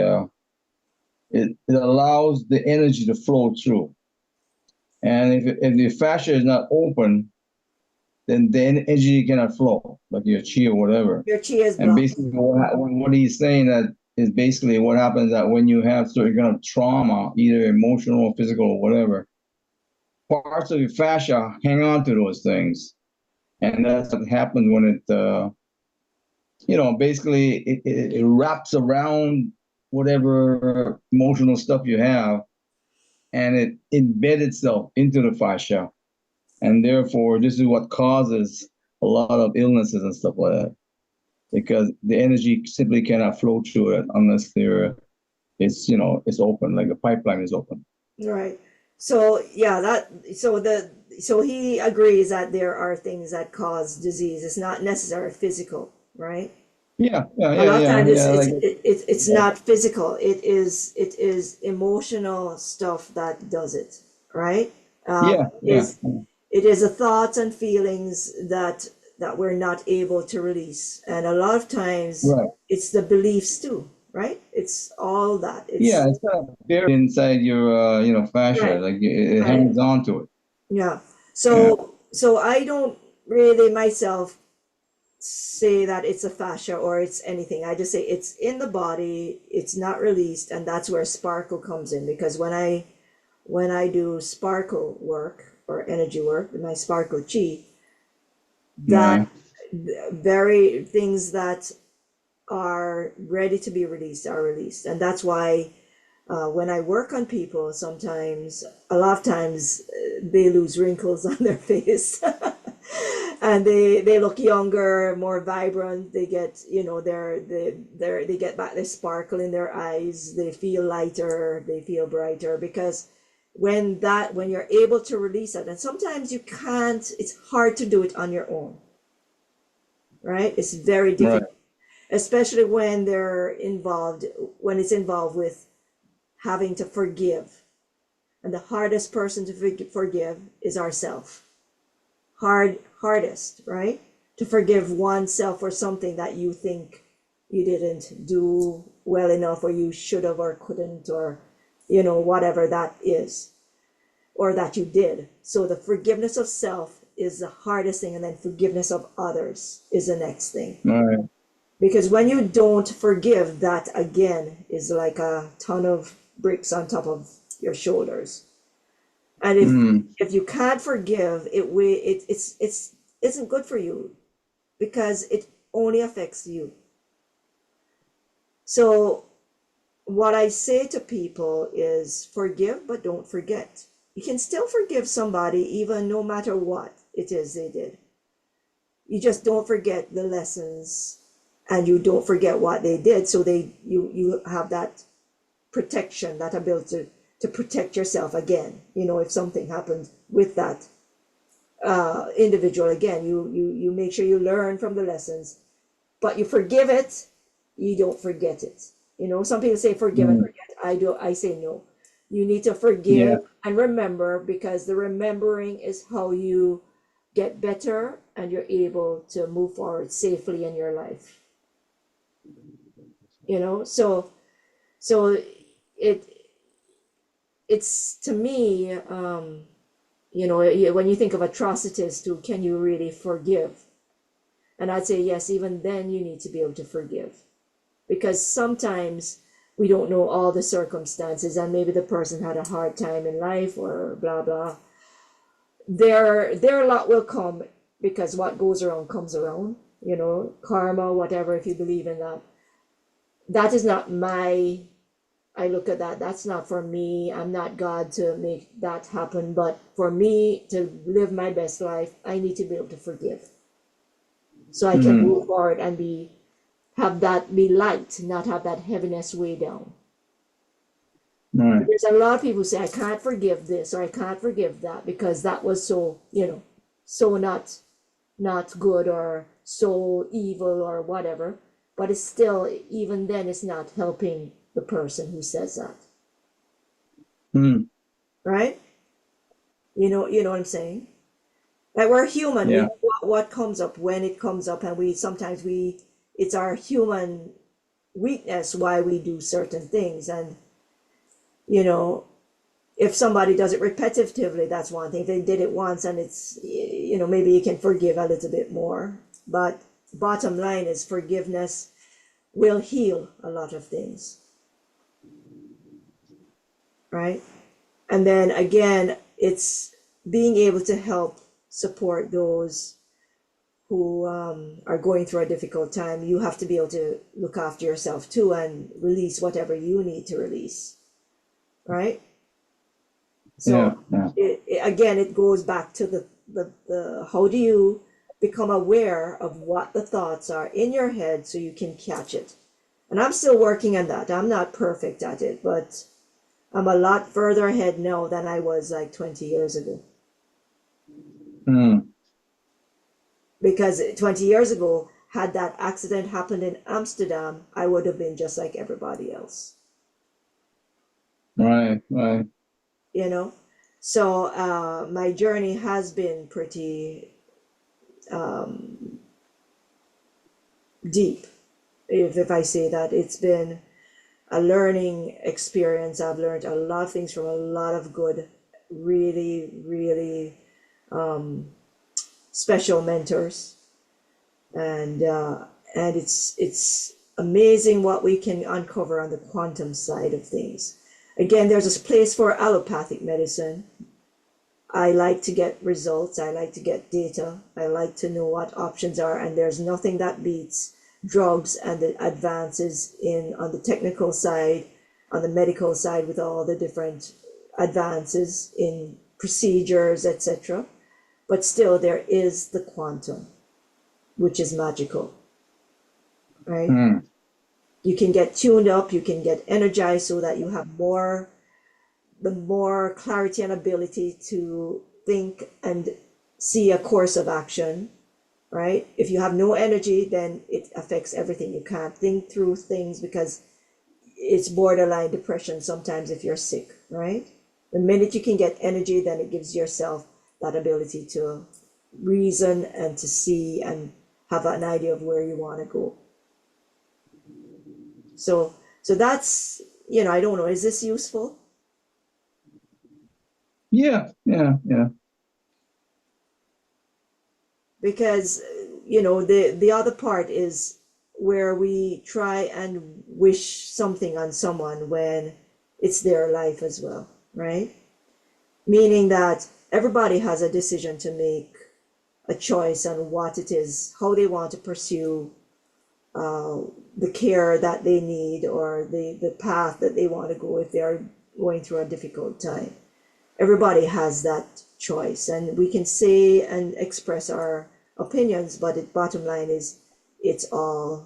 it allows the energy to flow through. And if the fascia is not open, then the energy cannot flow, like your chi or whatever. Your chi is blocked. And basically what he's saying that is basically what happens that when you have certain kind of trauma, either emotional or physical or whatever, parts of your fascia hang on to those things. And that's what happens when it, basically it wraps around whatever emotional stuff you have, and it embeds itself into the fascia. And therefore, this is what causes a lot of illnesses and stuff like that, because the energy simply cannot flow through it unless it's open, like a pipeline is open. Right. So yeah, so he agrees that there are things that cause disease. It's not necessarily physical, right? Yeah. A lot of times it's not physical. It is emotional stuff that does it, right? It is the thoughts and feelings that we're not able to release, and a lot of times it's the beliefs too, right? It's all that. It's buried inside your fascia, like it hangs on to it. Yeah. So I don't really myself say that it's a fascia or it's anything. I just say it's in the body, it's not released, and that's where sparkle comes in. Because when I do sparkle work or energy work, my sparkle chi, that very things that are ready to be released are released. And that's why when I work on people, a lot of times they lose wrinkles on their face. And they look younger, more vibrant. They get, they get back the sparkle in their eyes. They feel lighter. They feel brighter, because when you're able to release it, and sometimes you can't. It's hard to do it on your own, right? It's very difficult, especially when it's involved with having to forgive, and the hardest person to forgive is ourself. Hardest, right? To forgive oneself for something that you think you didn't do well enough, or you should have or couldn't, or whatever that is, or that you did. So the forgiveness of self is the hardest thing, and then forgiveness of others is the next thing. Right. Because when you don't forgive, that again is like a ton of bricks on top of your shoulders. And if you can't forgive, it isn't good for you, because it only affects you. So what I say to people is forgive, but don't forget. You can still forgive somebody even no matter what it is they did. You just don't forget the lessons, and you don't forget what they did. So you have that protection, that ability to protect yourself again. If something happens with that individual again, you make sure you learn from the lessons, but you forgive it, you don't forget it. Some people say forgive and forget. I say no. You need to forgive and remember, because the remembering is how you get better and you're able to move forward safely in your life. So it's to me, when you think of atrocities too, can you really forgive? And I'd say yes, even then you need to be able to forgive, because sometimes we don't know all the circumstances, and maybe the person had a hard time in life or blah blah. their lot will come, because what goes around comes around, you know, karma, whatever, if you believe in that. That is not my, I look at that, that's not for me. I'm not God to make that happen. But for me to live my best life, I need to be able to forgive. So I can move forward and have that be light, not have that heaviness weigh down. Right. There's a lot of people who say, I can't forgive this or I can't forgive that because that was so, you know, so not good or so evil or whatever. But it's still, even then, it's not helping the person who says that. Right? You know what I'm saying? Like, we're human. Yeah. We know what comes up when it comes up, and it's our human weakness why we do certain things. And you know, if somebody does it repetitively, that's one thing. If they did it once and it's, you know, maybe you can forgive a little bit more. But bottom line is forgiveness will heal a lot of things. Right? And then again, it's being able to help support those who are going through a difficult time. You have to be able to look after yourself too and release whatever you need to release. Right? So again, it goes back to the how do you become aware of what the thoughts are in your head so you can catch it. And I'm still working on that. I'm not perfect at it, but I'm a lot further ahead now than I was like 20 years ago. Because 20 years ago, had that accident happened in Amsterdam, I would have been just like everybody else. Right. You know, so my journey has been pretty deep, if I say that. It's been a learning experience. I've learned a lot of things from a lot of good, really, really special mentors, and it's amazing what we can uncover on the quantum side of things. Again, there's a place for allopathic medicine. I like to get results. I like to get data. I like to know what options are. And there's nothing that beats drugs and the advances on the technical side, on the medical side, with all the different advances in procedures, etc. But still, there is the quantum, which is magical, right? You can get tuned up, you can get energized so that you have more clarity and ability to think and see a course of action, right? If you have no energy, then it affects everything. You can't think through things because it's borderline depression sometimes if you're sick, right? The minute you can get energy, then it gives yourself that ability to reason and to see and have an idea of where you want to go. So that's, you know, I don't know, is this useful? Yeah. Because, you know, the other part is where we try and wish something on someone when it's their life as well, right? Meaning that everybody has a decision to make, a choice on what it is, how they want to pursue the care that they need, or the path that they want to go if they're going through a difficult time. Everybody has that choice, and we can say and express our opinions, but the bottom line is it's all,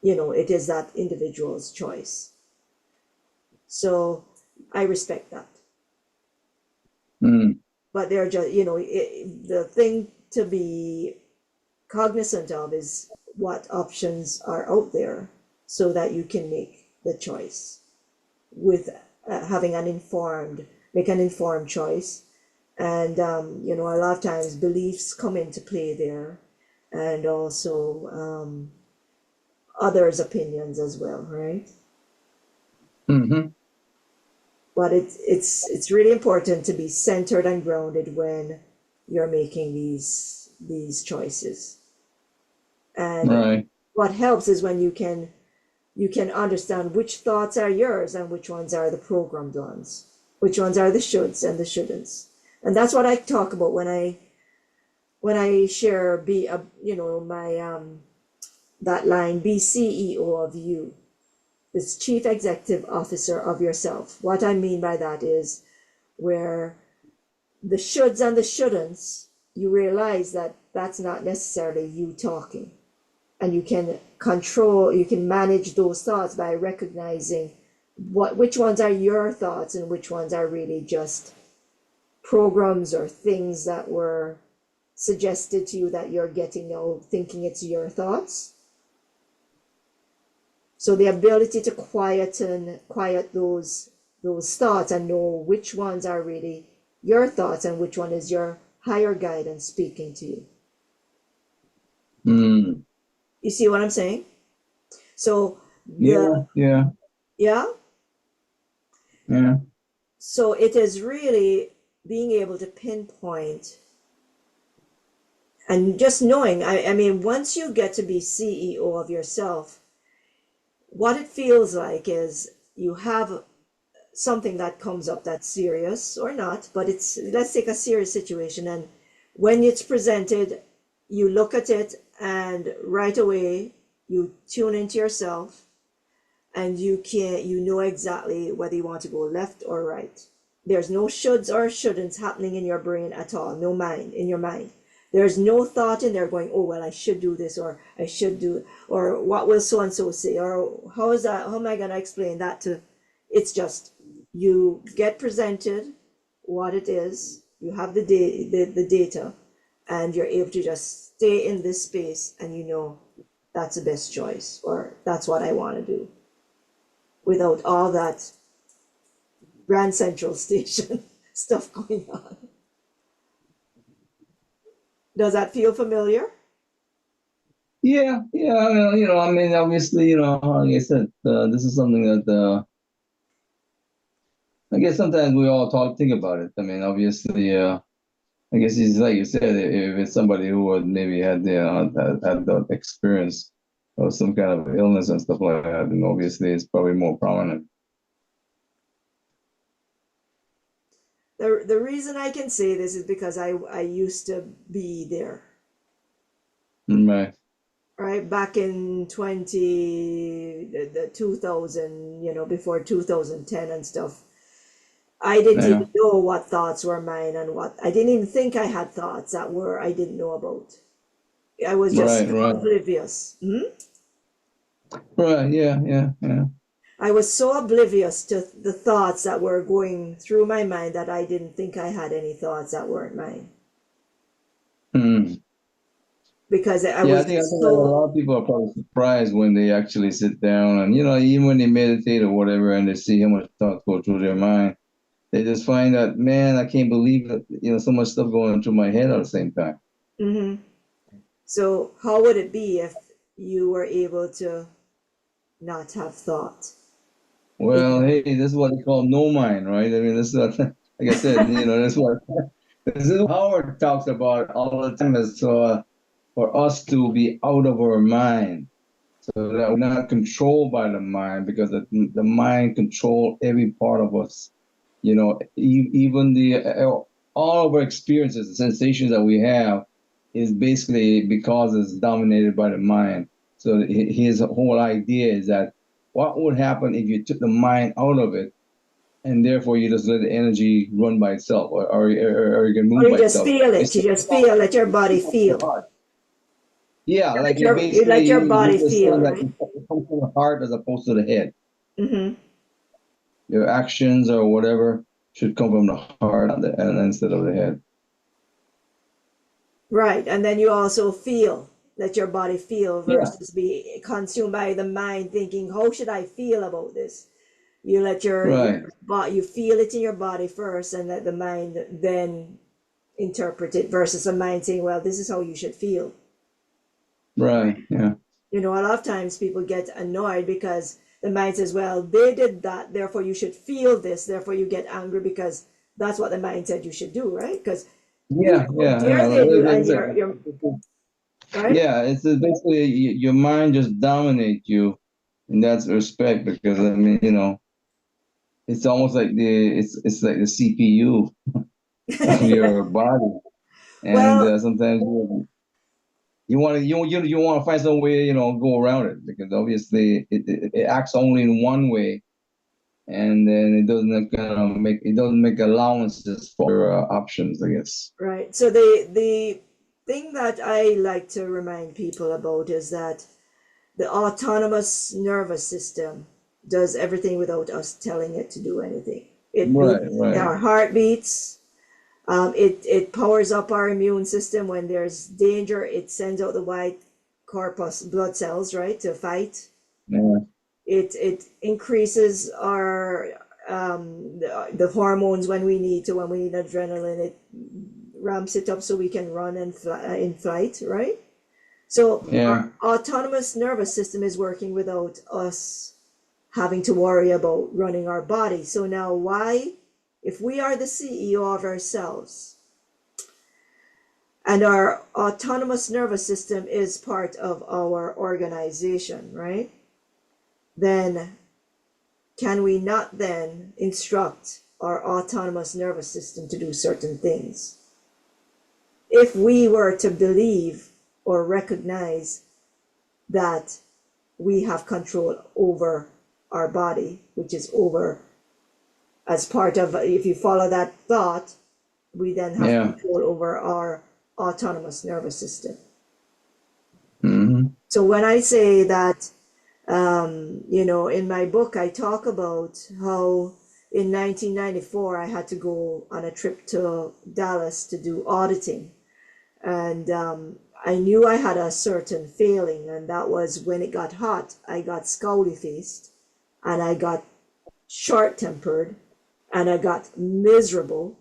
you know, it is that individual's choice. So I respect that. But they're just, you know, the thing to be cognizant of is what options are out there so that you can make the choice with having make an informed choice. And, you know, a lot of times beliefs come into play there, and also others' opinions as well, right? But it's really important to be centered and grounded when you're making these choices. And what helps is when you can understand which thoughts are yours and which ones are the programmed ones, which ones are the shoulds and the shouldn'ts. And that's what I talk about when I share my that line, be CEO of you, this chief executive officer of yourself. What I mean by that is where the shoulds and the shouldn'ts, you realize that that's not necessarily you talking. And you can manage those thoughts by recognizing which ones are your thoughts and which ones are really just programs or things that were suggested to you that you're getting now thinking it's your thoughts. So the ability to quiet those thoughts and know which ones are really your thoughts and which one is your higher guidance speaking to you. You see what I'm saying? So yeah. So it is really being able to pinpoint and just knowing, I mean, once you get to be CEO of yourself, what it feels like is you have something that comes up that's serious or not, but let's take a serious situation, and when it's presented, you look at it and right away you tune into yourself and you know exactly whether you want to go left or right. There's no shoulds or shouldn'ts happening in your brain at all, no mind in your mind. There's no thought in there going, oh, well, I should do this, or I should do, or what will so-and-so say, or how am I going to explain that to, it's just, you get presented what it is, you have the data, and you're able to just stay in this space, and you know that's the best choice, or that's what I want to do, without all that Grand Central Station stuff going on. Does that feel familiar? Yeah. I mean, obviously, like I said, this is something that I guess sometimes we all think about it. I mean, obviously, I guess it's like you said, if it's somebody who would maybe had the experience of some kind of illness and stuff like that, then obviously it's probably more prominent. The reason I can say this is because I used to be there. Right, back in 2000, before 2010 and stuff. I didn't even know what thoughts were mine and what I didn't even think I had thoughts that I didn't know about. I was just oblivious. Right, yeah. I was so oblivious to the thoughts that were going through my mind that I didn't think I had any thoughts that weren't mine. Because I think a lot of people are probably surprised when they actually sit down and, even when they meditate or whatever, and they see how much thoughts go through their mind, they just find that, man, I can't believe that, so much stuff going through my head at the same time. So how would it be if you were able to not have thought? Well, hey, this is what they call no mind, right? I mean, this is what, like I said, this is what Howard talks about all the time, is for us to be out of our mind, so that we're not controlled by the mind, because the mind controls every part of us. Even all of our experiences, the sensations that we have, is basically because it's dominated by the mind. So his whole idea is that what would happen if you took the mind out of it, and therefore you just let the energy run by itself, or you can move by itself. Feel it. You just feel, let your body feel. Yeah, like you let your body feel. Like it comes from the heart as opposed to the head. Your actions or whatever should come from the heart and instead of the head. Right, and then you also feel. Let your body feel versus be consumed by the mind thinking, how should I feel about this? You let your body, you feel it in your body first, and let the mind then interpret it, versus the mind saying, well, this is how you should feel. Right, yeah. A lot of times people get annoyed because the mind says, well, they did that, therefore you should feel this, therefore you get angry because that's what the mind said you should do, right? Because yeah, it's basically your mind just dominates you in that respect, because I mean, it's almost like it's like the CPU. your body, and Well, sometimes you want to find some way, go around it, because obviously it acts only in one way, and then it doesn't make allowances for options, I guess. right. So the thing that I like to remind people about is that the autonomous nervous system does everything without us telling it to do anything. Right. Our heart beats. It powers up our immune system when there's danger. It sends out the white corpus blood cells, right, to fight. Yeah. It increases our the hormones when we need adrenaline. It ramps it up so we can run and fly in flight, right? So Yeah. our autonomous nervous system is working without us having to worry about running our body. So now why, if we are the CEO of ourselves and our autonomous nervous system is part of our organization, right? Then can we not then instruct our autonomous nervous system to do certain things? If we were to believe or recognize that we have control over our body, which is over, as part of, if you follow that thought, we then have control over our autonomous nervous system. Mm-hmm. So when I say that, in my book, I talk about how in 1994, I had to go on a trip to Dallas to do auditing. And I knew I had a certain failing, and that was when it got hot, I got scowly faced, and I got short tempered, and I got miserable,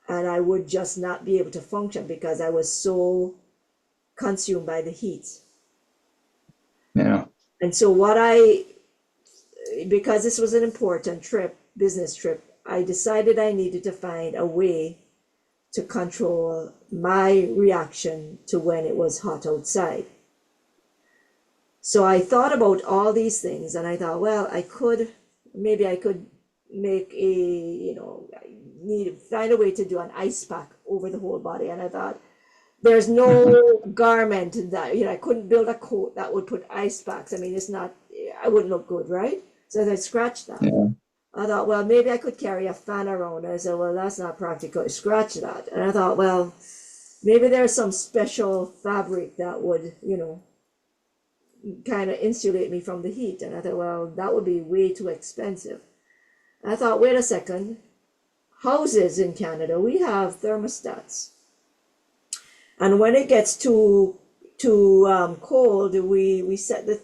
and I would just not be able to function because I was so consumed by the heat. Yeah. And so because this was an important trip, business trip, I decided I needed to find a way to control my reaction to when it was hot outside. So I thought about all these things, and I thought, well, I could make find a way to do an ice pack over the whole body. And I thought, there's no garment that, I couldn't build a coat that would put ice packs. I mean, I wouldn't look good, right? So I scratched that. Yeah. I thought, well, maybe I could carry a fan around. And I said, well, that's not practical. I scratched that. And I thought, well, maybe there's some special fabric that would, kind of insulate me from the heat. And I thought, well, that would be way too expensive. And I thought, wait a second. Houses in Canada, we have thermostats. And when it gets too cold, we set the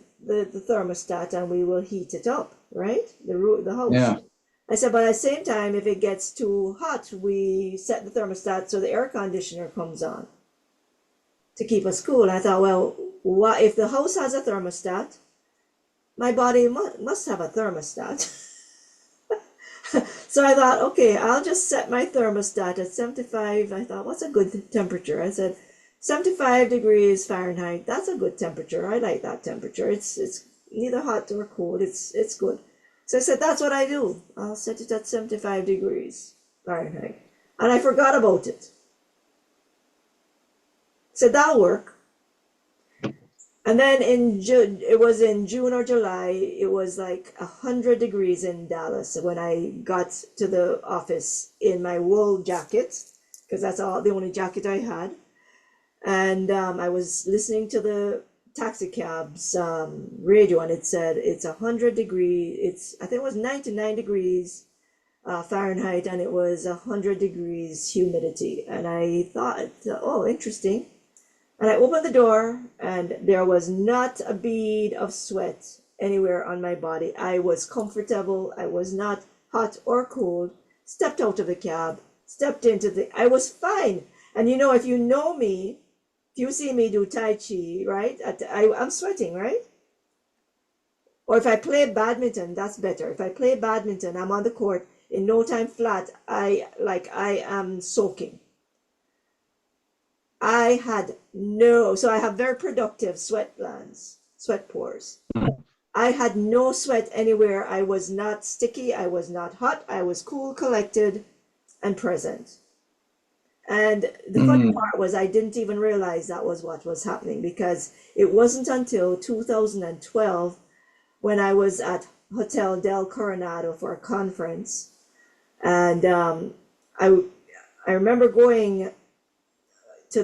thermostat and we will heat it up, right? The house. Yeah. I said, but at the same time, if it gets too hot, we set the thermostat so the air conditioner comes on to keep us cool. And I thought, well, what if the house has a thermostat? My body must have a thermostat. So I thought, okay, I'll just set my thermostat at 75. I thought, what's a good temperature? I said, 75 degrees Fahrenheit. That's a good temperature. I like that temperature. It's neither hot nor cold. It's good. So I said, that's what I do. I'll set it at 75 degrees Fahrenheit. And I forgot about it. So that'll work. And then it was in June or July, it was like 100 degrees in Dallas when I got to the office in my wool jacket, because that's the only jacket I had. And I was listening to the taxi cab's radio, and it said it's 100 degrees. I think it was 99 degrees Fahrenheit, and it was 100 degrees humidity. And I thought, oh, interesting. And I opened the door, and there was not a bead of sweat anywhere on my body. I was comfortable. I was not hot or cold. Stepped out of the cab, I was fine. And if you know me, if you see me do Tai Chi, right? I'm sweating, right? Or if I play badminton, that's better. If I play badminton, I'm on the court in no time flat. I am soaking. I have very productive sweat glands, sweat pores. I had no sweat anywhere. I was not sticky. I was not hot. I was cool, collected, and present. And the funny part was I didn't even realize that was what was happening, because it wasn't until 2012 when I was at Hotel del Coronado for a conference. And I remember driving to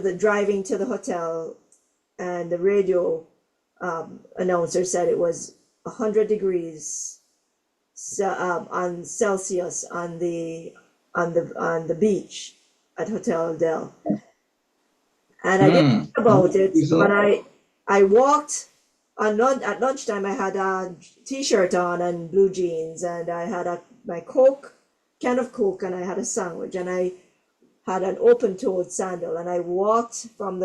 the hotel, and the radio announcer said it was 100 degrees on Celsius on the beach at Hotel Del. And I didn't think about it, but I walked at lunchtime. I had a t-shirt on and blue jeans, and I had my can of Coke, and I had a sandwich, and I had an open-toed sandal, and I walked from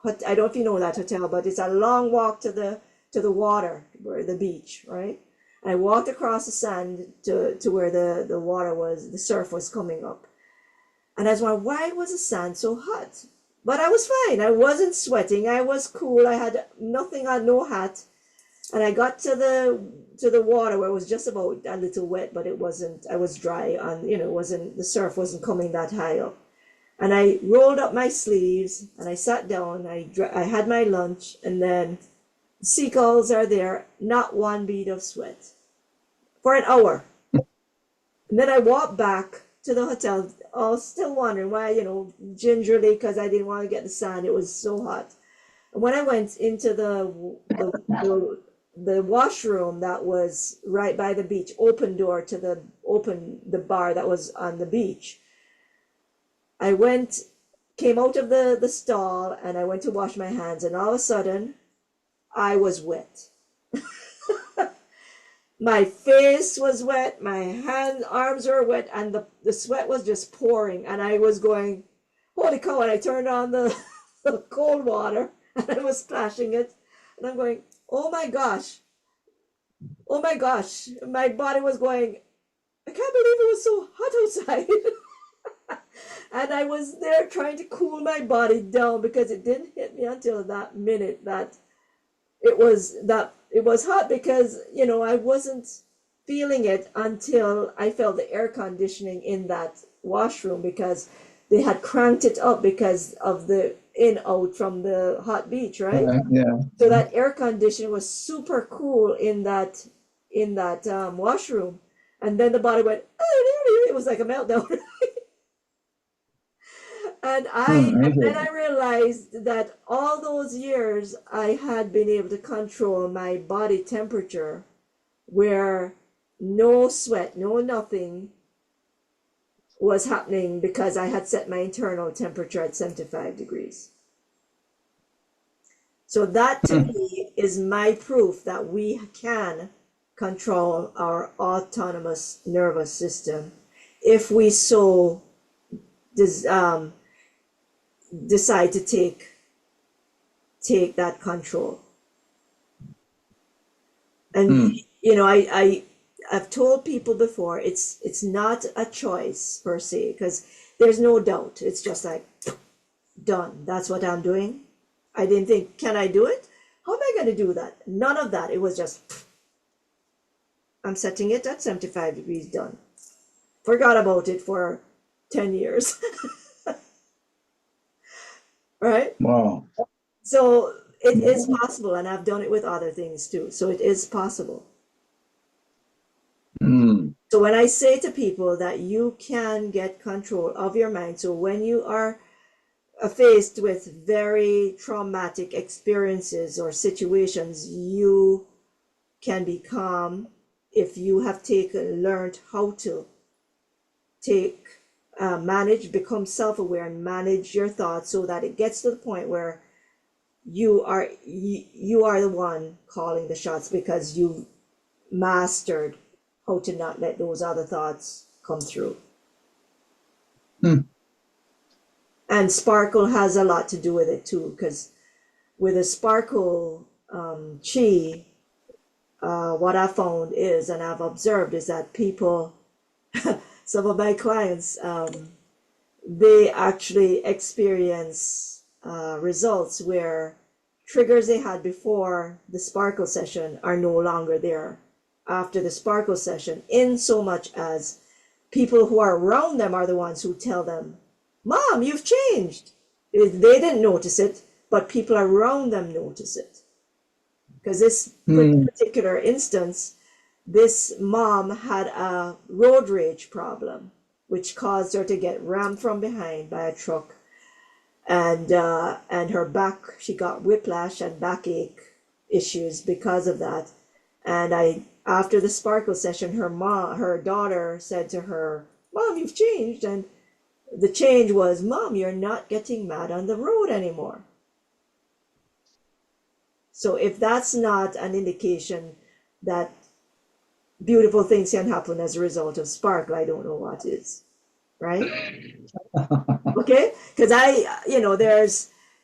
I don't know if you know that hotel, but it's a long walk to the water, where the beach, right? I walked across the sand to where the water was, the surf was coming up. And I was wondering, why was the sand so hot? But I was fine. I wasn't sweating. I was cool. I had nothing on, no hat. And I got to the water where it was just about a little wet, but it wasn't, I was dry on, the surf wasn't coming that high up. And I rolled up my sleeves and I sat down. I had my lunch, and then seagulls are there, not one bead of sweat for an hour. And then I walked back to the hotel, still wondering why, gingerly, because I didn't want to get the sand. It was so hot. And when I went into the washroom that was right by the beach, open door to the bar that was on the beach, I came out of the stall, and I went to wash my hands, and all of a sudden I was wet. My face was wet, my arms were wet, and the sweat was just pouring, and I was going, holy cow, and I turned on the cold water, and I was splashing it, and I'm going, oh my gosh, my body was going, I can't believe it was so hot outside. And I was there trying to cool my body down, because it didn't hit me until that minute that it was hot, because I wasn't feeling it until I felt the air conditioning in that washroom, because they had cranked it up because of the out from the hot beach, right? Yeah. So that air conditioning was super cool in that washroom, and then the body went, it was like a meltdown. And then I realized that all those years I had been able to control my body temperature, where no sweat, no nothing was happening, because I had set my internal temperature at 75 degrees. So that to me is my proof that we can control our autonomous nervous system if we so decide to take that control. And I've told people before, it's not a choice per se, because there's no doubt. It's just like, done. That's what I'm doing. I didn't think, can I do it? How am I going to do that? None of that. It was just, I'm setting it at 75 degrees, done. Forgot about it for 10 years. Right? Wow. So it is possible, and I've done it with other things too. So it is possible. So when I say to people that you can get control of your mind, so when you are faced with very traumatic experiences or situations, you can be calm if you have learned how to become self-aware and manage your thoughts, so that it gets to the point where you are the one calling the shots, because you've mastered how to not let those other thoughts come through. And sparkle has a lot to do with it too, because with a sparkle chi, what I found is, and I've observed, is that people, some of my clients, they actually experience results where triggers they had before the sparkle session are no longer there after the sparkle session, in so much as people who are around them are the ones who tell them, Mom, you've changed. They didn't notice it, but people around them notice it. Because this particular instance, this mom had a road rage problem, which caused her to get rammed from behind by a truck, and her back, she got whiplash and backache issues because of that. And after the sparkle session, her daughter said to her, "Mom, you've changed." And the change was, "Mom, you're not getting mad on the road anymore." So if that's not an indication that beautiful things can happen as a result of sparkle, I don't know what is, right? Okay, because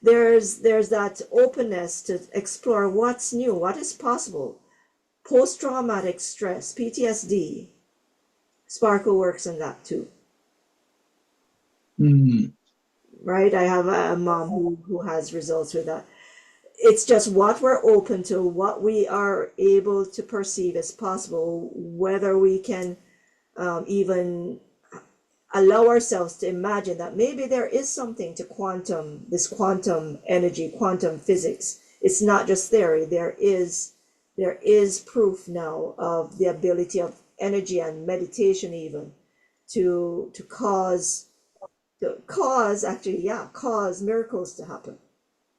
there's that openness to explore what's new, what is possible. Post-traumatic stress, PTSD, sparkle works on that too. Right? I have a mom who has results with that. It's just what we're open to, what we are able to perceive as possible, whether we can even allow ourselves to imagine that maybe there is something to this quantum energy, quantum physics. It's not just theory. There is proof now of the ability of energy and meditation even to cause miracles to happen.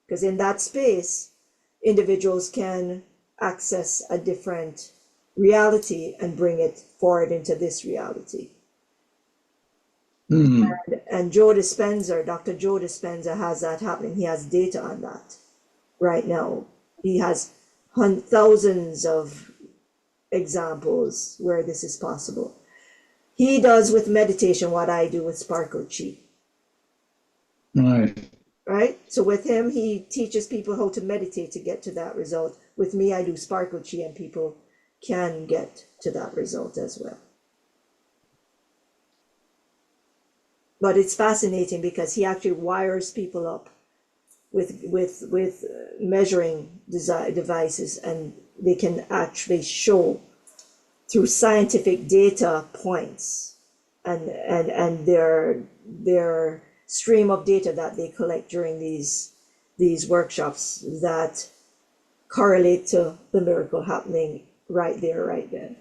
Because in that space, individuals can access a different reality and bring it forward into this reality. And Dr. Joe Dispenza has that happening. He has data on that right now. He has thousands of examples where this is possible. He does with meditation what I do with Sparkle Chi. Right? So with him, he teaches people how to meditate to get to that result. With me, I do Sparkle Chi, and people can get to that result as well. But it's fascinating because he actually wires people up with measuring devices, and they can actually show through scientific data points and their stream of data that they collect during these workshops that correlate to the miracle happening right there, right then.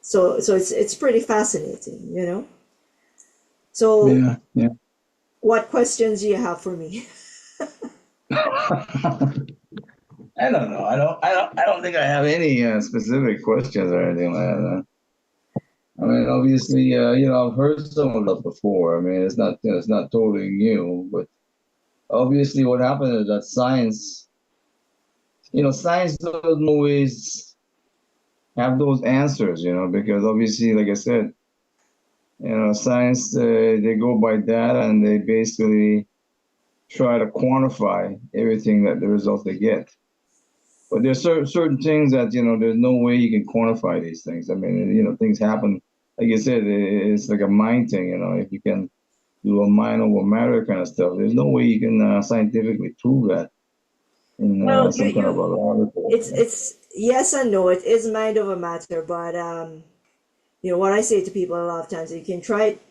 So it's pretty fascinating, you know. So Yeah. what questions do you have for me? I don't know. I don't think I have any specific questions or anything like that. I mean, obviously, I've heard some of that before. I mean, it's not totally new, but obviously, what happened is that science doesn't always have those answers, because obviously, like I said, science, they go by data and they basically try to quantify everything that the results they get. But there's certain things that, there's no way you can quantify these things. I mean, things happen. Like you said, it's like a mind thing, if you can do a mind over matter kind of stuff, there's no way you can scientifically prove that in some kind of a article. It's yes and no. It is mind over matter, but what I say to people a lot of times, you can try it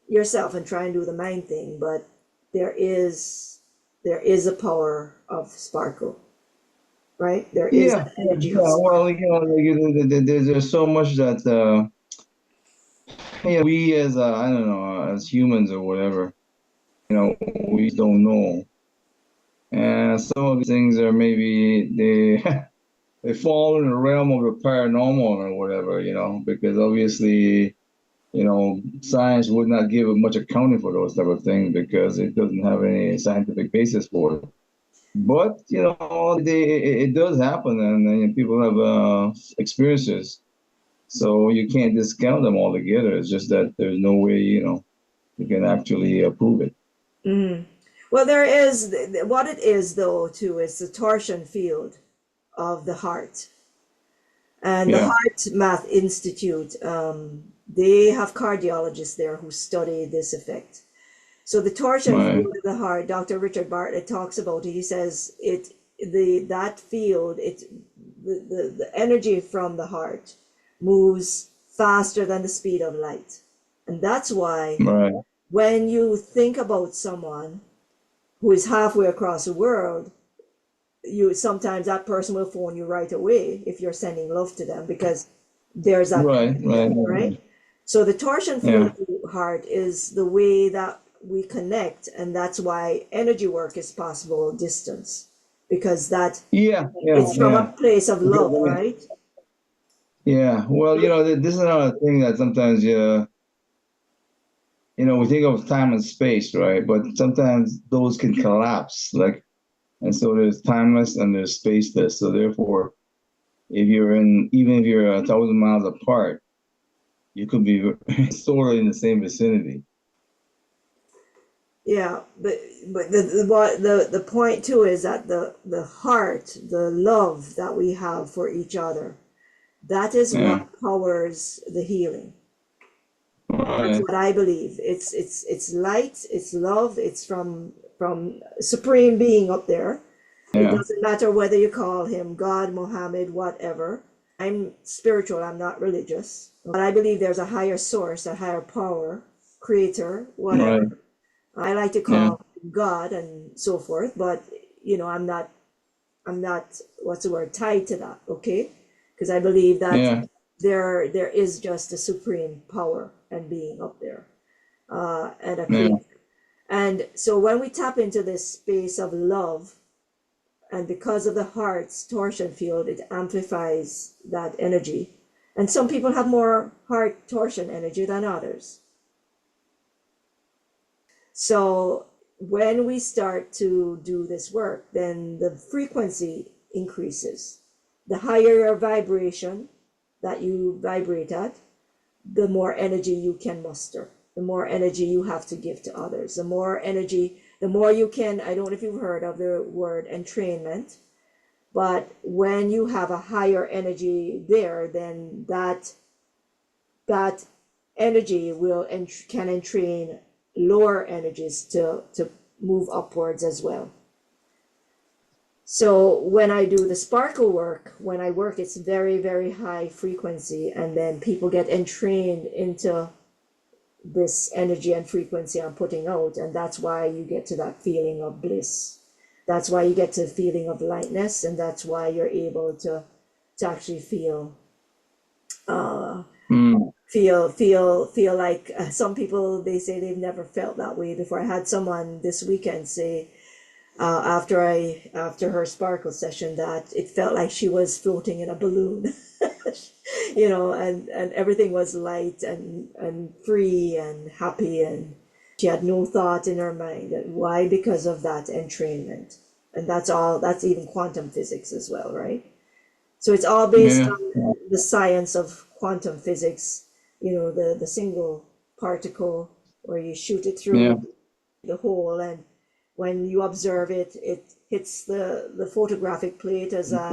yourself and try and do the mind thing, but there is a power of sparkle, right? There is an energy. Well, there's so much that we as I don't know, as humans or whatever, we don't know, and some of these things are maybe they fall in the realm of the paranormal or whatever, because obviously, science would not give much accounting for those type of things because it doesn't have any scientific basis for it. But it does happen, and people have experiences, so you can't discount them altogether. It's just that there's no way you can actually prove it. Well, there is what it is though too is the torsion field of the heart, and the Heart Math Institute. They have cardiologists there who study this effect. So the torsion field of the heart, Dr. Richard Bartlett talks about it. He says that field, the energy from the heart moves faster than the speed of light. And that's why Right. when you think about someone who is halfway across the world, you sometimes that person will phone you right away if you're sending love to them, because there's that Right. Right. right? So the torsion field of the heart is the way that we connect, and that's why energy work is possible distance, because that Yeah. Yeah. it's from Yeah. a place of love, right? Yeah. Well, this is another thing that sometimes we think of time and space, right? But sometimes those can collapse, like, and so there's timeless and there's spaceless. So therefore, even if you're 1,000 miles apart, you could be sort of in the same vicinity. Yeah, but the point too is that the heart, the love that we have for each other, that is what powers the healing. That's Right. what I believe. It's light, it's love, it's from supreme being up there. It Yeah. doesn't matter whether you call him God, Muhammad, whatever. I'm spiritual, I'm not religious, but I believe there's a higher source, a higher power, creator, whatever. Right. I like to Yeah. call God and so forth, but I'm not what's the word, tied to that, okay? Because I believe that Yeah. there is just a supreme power and being up there, and a Yeah. creator. And so when we tap into this space of love, and because of the heart's torsion field, it amplifies that energy. And some people have more heart torsion energy than others. So when we start to do this work, then the frequency increases. The higher your vibration that you vibrate at, the more energy you can muster, the more energy you have to give to others, the more energy, the more you can. I don't know if you've heard of the word entrainment, but when you have a higher energy there, then that energy can entrain lower energies to move upwards as well. So when I do the sparkle work, when I work, it's very, very high frequency, and then people get entrained into this energy and frequency I'm putting out, and that's why you get to that feeling of bliss. That's why you get to the feeling of lightness, and that's why you're able to actually feel feel like some people, they say they've never felt that way before. I had someone this weekend say after her sparkle session that it felt like she was floating in a balloon, and everything was light and free and happy, and she had no thought in her mind. And why? Because of that entrainment. And that's even quantum physics as well, right? So it's all based on the science of quantum physics, the single particle where you shoot it through the hole, and when you observe it, it hits the photographic plate as a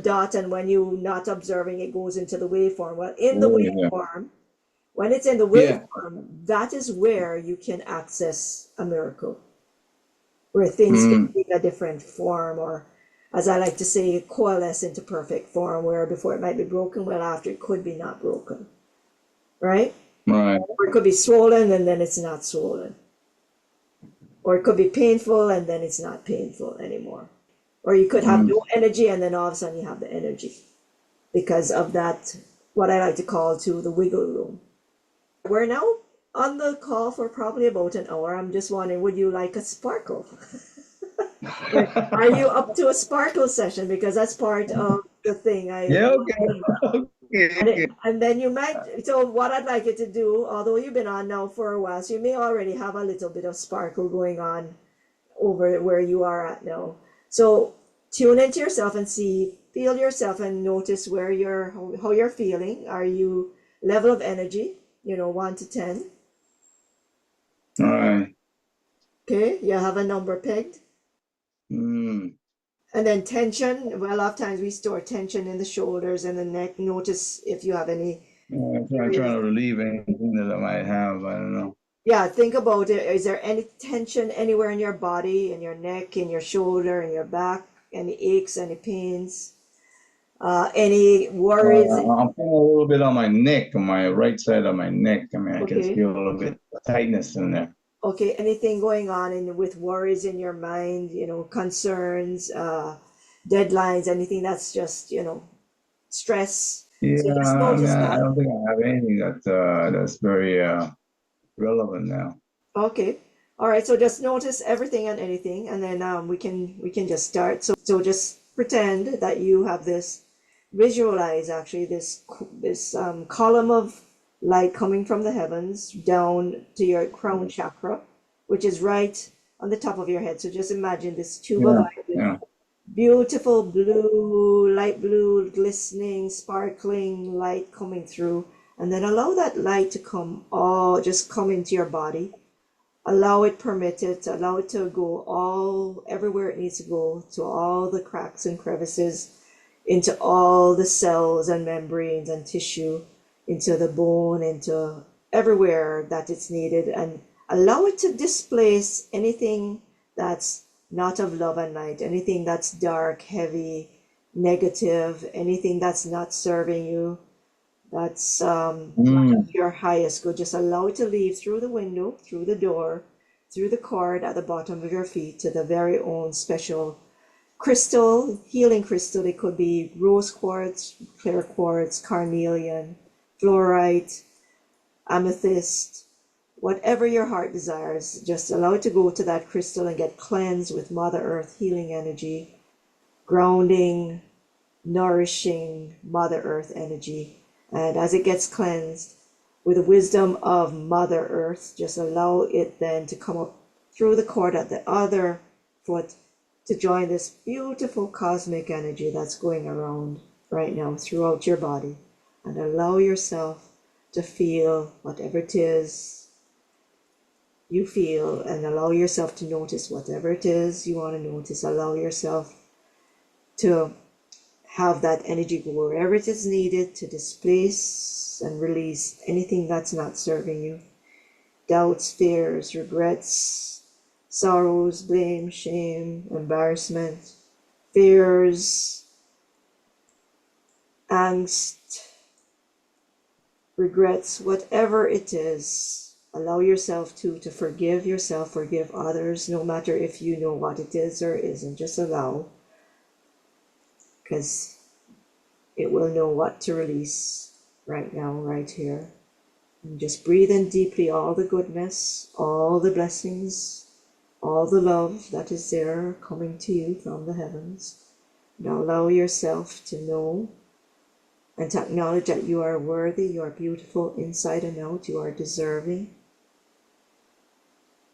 dot, and when you're not observing, it goes into the waveform. Well, in the waveform, when it's in the waveform, that is where you can access a miracle, where things can take a different form, or, as I like to say, coalesce into perfect form, where before it might be broken, well, after it could be not broken, right? Right. Or it could be swollen and then it's not swollen. Or it could be painful and then it's not painful anymore. Or you could have no energy and then all of a sudden you have the energy because of that, what I like to call to the wiggle room. We're now on the call for probably about an hour. I'm just wondering, would you like a sparkle? Are you up to a sparkle session? Because that's part of the thing. And then you might, so what I'd like you to do, although you've been on now for a while, so you may already have a little bit of sparkle going on over where you are at now. So tune into yourself and feel yourself and notice how you're feeling. Are you level of energy, 1 to 10? All right. Okay, you have a number pegged. And then tension, well, a lot of times we store tension in the shoulders and the neck. Notice if you have any. I'm trying to relieve anything that I might have. I don't know. Yeah, think about it. Is there any tension anywhere in your body, in your neck, in your shoulder, in your back? Any aches, any pains? Any worries? I'm feeling a little bit on my neck, on my right side of my neck. I mean, I can Okay. feel a little bit of tightness in there. Okay, anything going on with worries in your mind, concerns, deadlines, anything that's just, stress. Yeah, So just I mean, notice I that. don't think I have anything that's very relevant now. Okay. All right. So just notice everything and anything, and then we can just start. So just pretend that you have this, visualize actually this column of light coming from the heavens down to your crown chakra, which is right on the top of your head. So just imagine this tube of Yeah, light with yeah. beautiful blue, light blue, glistening, sparkling light coming through, and then allow that light to just come into your body. Allow it, permit it, allow it to go all everywhere it needs to go, to all the cracks and crevices, into all the cells and membranes and tissue, into the bone, into everywhere that it's needed, and allow it to displace anything that's not of love and light, anything that's dark, heavy, negative, anything that's not serving you, that's not of your highest good. Just allow it to leave through the window, through the door, through the cord at the bottom of your feet to the very own special crystal, healing crystal. It could be rose quartz, clear quartz, carnelian, fluorite, amethyst, whatever your heart desires. Just allow it to go to that crystal and get cleansed with Mother Earth healing energy, grounding, nourishing Mother Earth energy. And as it gets cleansed with the wisdom of Mother Earth, just allow it then to come up through the cord at the other foot to join this beautiful cosmic energy that's going around right now throughout your body. And allow yourself to feel whatever it is you feel, and allow yourself to notice whatever it is you want to notice. Allow yourself to have that energy go wherever it is needed to displace and release anything that's not serving you. Doubts, fears, regrets, sorrows, blame, shame, embarrassment, fears, angst, regrets, whatever it is. Allow yourself to forgive yourself, forgive others, no matter if you know what it is or isn't. Just allow, because it will know what to release right now, right here. And just breathe in deeply all the goodness, all the blessings, all the love that is there coming to you from the heavens. Now allow yourself to know and to acknowledge that you are worthy, you are beautiful inside and out, you are deserving.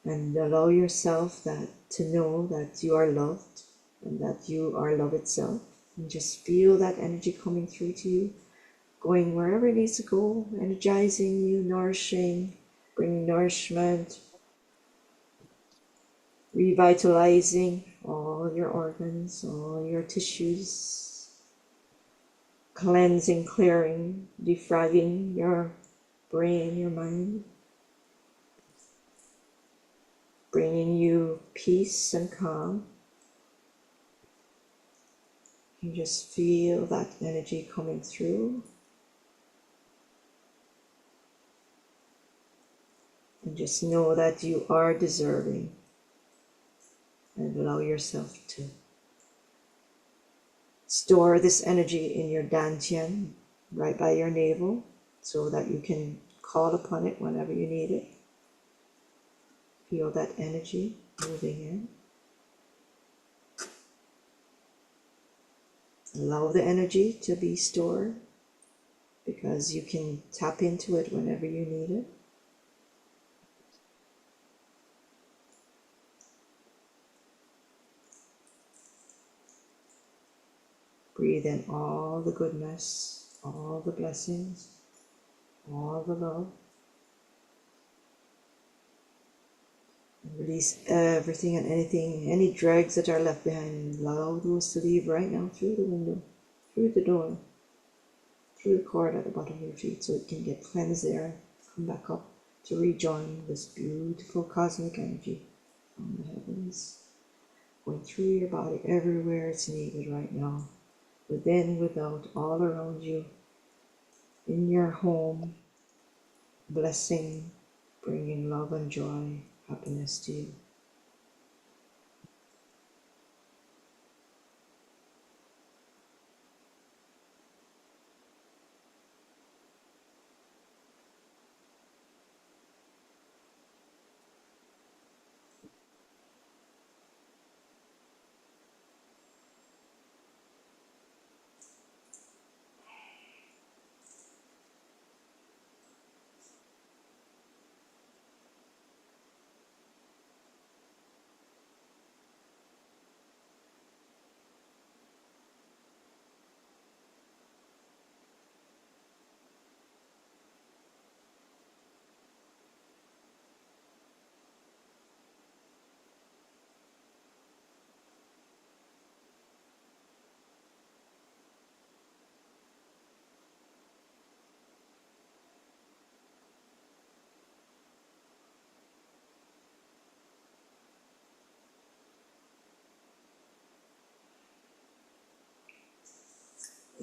And allow yourself to know that you are loved and that you are love itself. And just feel that energy coming through to you, going wherever it needs to go, energizing you, nourishing, bringing nourishment, revitalizing all your organs, all your tissues, cleansing, clearing, defragging your brain, your mind, bringing you peace and calm. You just feel that energy coming through. And just know that you are deserving. And allow yourself to store this energy in your dantian, right by your navel, so that you can call upon it whenever you need it. Feel that energy moving in. Allow the energy to be stored, because you can tap into it whenever you need it. Breathe in all the goodness, all the blessings, all the love. And release everything and anything, any dregs that are left behind. Allow those to leave right now through the window, through the door, through the cord at the bottom of your feet, so it can get cleansed there and come back up to rejoin this beautiful cosmic energy from the heavens, going through your body everywhere it's needed right now. within, without, all around you, in your home, blessing, bringing love and joy, happiness to you.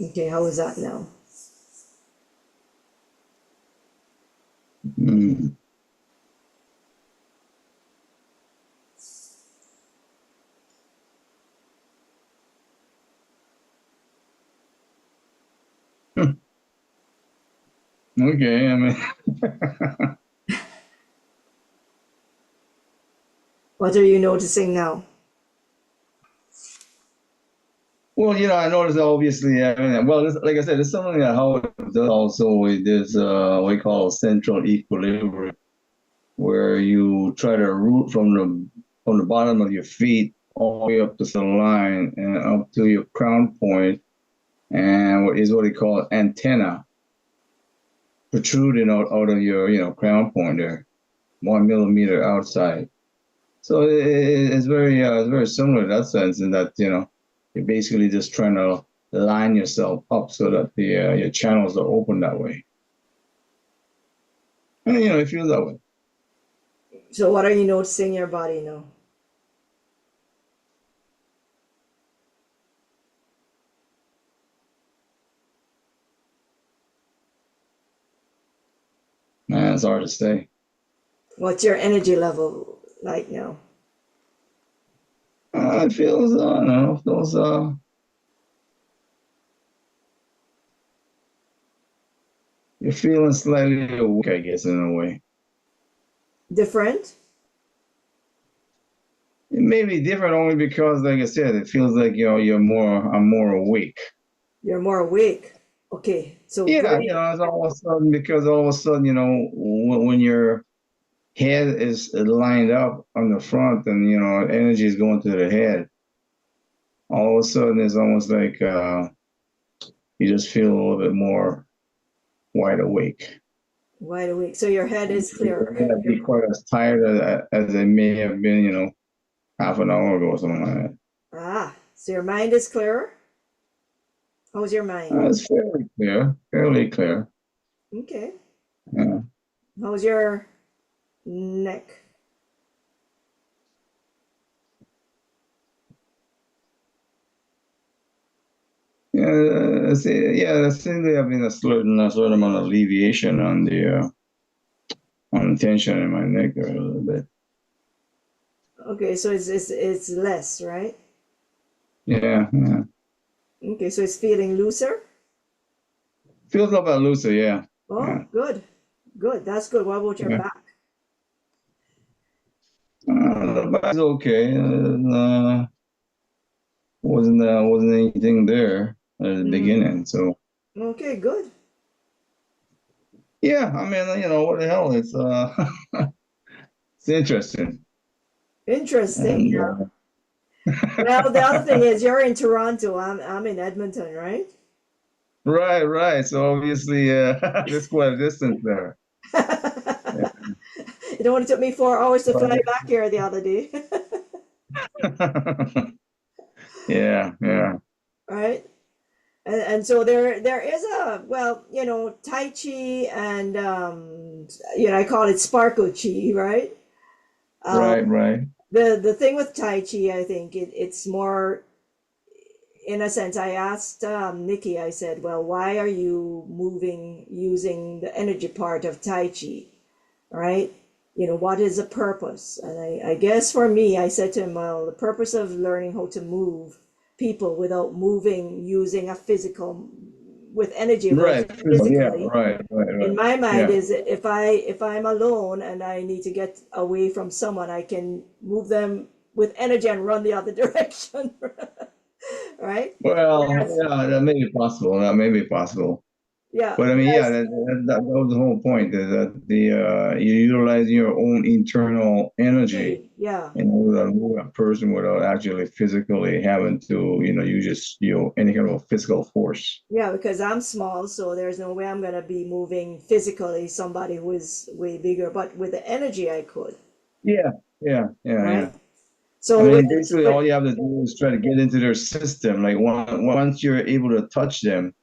Okay, how is that now? Mm. Okay, I mean, What are you noticing now? well, I noticed obviously, I mean, well, like I said, it's something that Howard does also with this, what we call central equilibrium, where you try to root from the bottom of your feet all the way up to the line and up to your crown point, and what he call antenna protruding out of your crown point there, 1 millimeter outside. So it's very similar in that sense, in that you're basically just trying to line yourself up so that your channels are open that way, and it feels that way. So what are you noticing in your body now? Man, it's hard to say. What's your energy level like now? It feels, I don't know, you're feeling slightly awake, I guess, in a way. Different? It may be different only because, like I said, it feels like I'm more awake. You're more awake. Okay, so Yeah, great. it's all of a sudden, because all of a sudden, when your head is lined up on the front and energy is going to the head, all of a sudden it's almost like you just feel a little bit more wide awake. Wide awake. So your head is clearer. It may not be quite as tired as it may have been, half an hour ago or something like that. Ah, so your mind is clearer? How's your mind? It's fairly clear, fairly clear. Okay. Yeah. How's your neck? Yeah, there seems to have been a certain amount of alleviation on the tension in my neck there a little bit. Okay, so it's less, right? Yeah. Okay, so it's feeling looser? Feels a little bit looser, yeah. Oh, Yeah. good. Good. That's good. What about your Yeah. back? The back's okay. Wasn't anything there at the beginning, so Okay, good. yeah. I mean, what the hell? It's it's interesting. Interesting. And, Well, the other thing is you're in Toronto. I'm in Edmonton, right? right. So obviously, there's quite a distance there. It only took me 4 hours to fly back here the other day. Yeah. Right? And so there is Tai Chi and I call it sparkle chi, right? Right. The thing with Tai Chi, I think it's more in a sense, I asked Nikki, I said, well, why are you moving using the energy part of Tai Chi, right? You know, what is the purpose? And I guess for me, I said to him, well, the purpose of learning how to move people without moving using a physical, with energy, Right. physically. Yeah. Right. In my mind Yeah. is if I'm alone and I need to get away from someone, I can move them with energy and run the other direction. Right? Well, yeah, that may be possible. That may be possible. Yeah. But I mean, yeah, that was the whole point. Is that you utilize your own internal energy Yeah. in order to move a person without actually physically having to, use any kind of physical force. Yeah, because I'm small, so there's no way I'm gonna be moving physically somebody who is way bigger. But with the energy, I could. Yeah. Right. So I mean, with basically, all you have to do is try to get into their system. Like once you're able to touch them,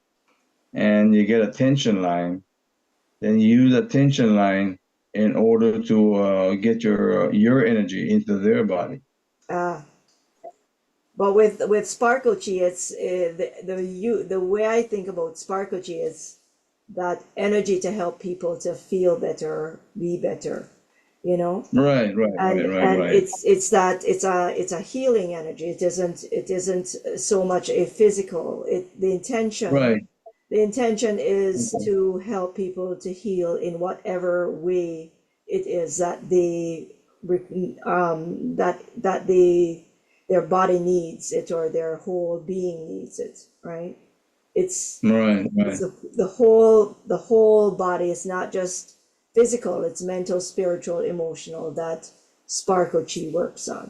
and you get a tension line, then you use a tension line in order to get your energy into their body. But with Sparkle Chi, it's the way I think about Sparkle Chi is that energy to help people to feel better, be better, you know. Right. And it's a healing energy. It isn't so much a physical. The intention. Right. The intention is to help people to heal in whatever way it is that their body needs it or their whole being needs it, right? It's right. It's the whole body. It's not just physical, it's mental, spiritual, emotional that Sparkle Chi works on.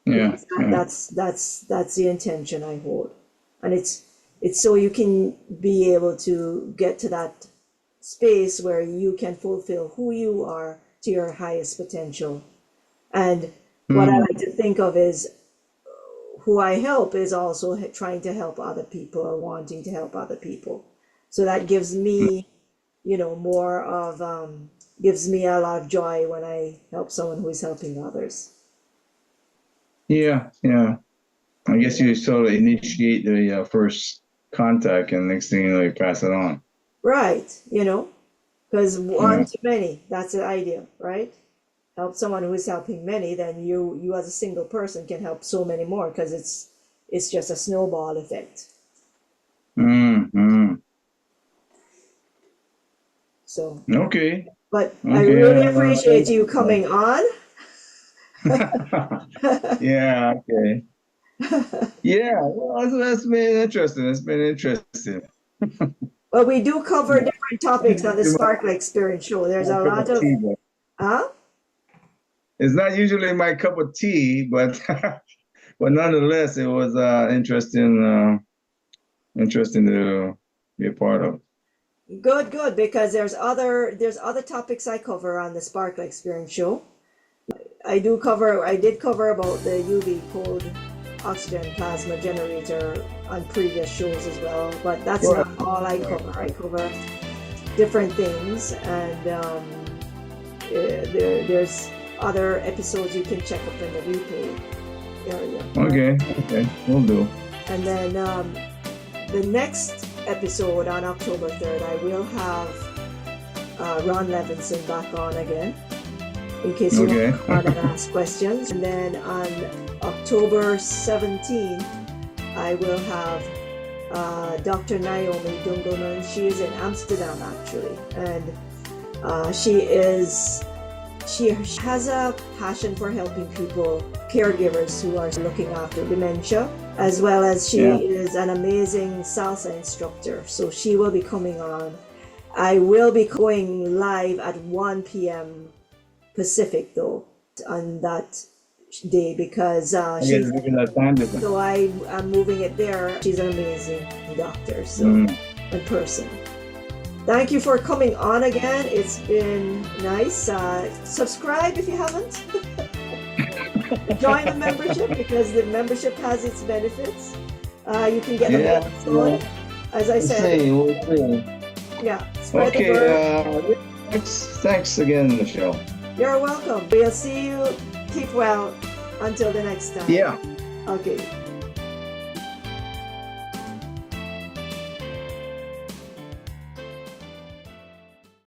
Yeah. That's the intention I hold. And it's so you can be able to get to that space where you can fulfill who you are to your highest potential. And what I like to think of is who I help is also trying to help other people or wanting to help other people. So that gives me, more of, gives me a lot of joy when I help someone who is helping others. Yeah. I guess you sort of initiate the first contact, and next thing you know, you pass it on. Right, because one to many, that's the idea, right? Help someone who is helping many, then you as a single person can help so many more, because it's just a snowball effect. So okay. But I really appreciate you coming on. Yeah. Okay. Yeah. Well, that's been interesting. It's been interesting. Well, we do cover different topics on the Sparkle Experience show. There's a lot of It's not usually my cup of tea, but but nonetheless, it was interesting to be a part of. Good, because there's other topics I cover on the Sparkle Experience show. I did cover about the UV cold oxygen plasma generator on previous shows as well, but that's not all I cover. I cover different things, and there's other episodes you can check up in the replay area. Okay, will do. And then the next episode on October 3rd, I will have Ron Levinson back on again, in case you want to come on and ask questions. And then on October 17th, I will have Dr. Naomi Dungelman. She is in Amsterdam, actually, and she has a passion for helping people, caregivers who are looking after dementia, as well as she is an amazing salsa instructor. So she will be coming on. I will be going live at 1 p.m. Pacific, though, on that day, because so I'm moving it there. She's an amazing doctor, in person. Thank you for coming on again. It's been nice. Subscribe if you haven't. Join the membership, because the membership has its benefits. You can get the on, as I said. We'll see. Yeah. Spread the word. Thanks again, Michele. You're welcome. We'll see you. Keep well until the next time. Yeah. Okay.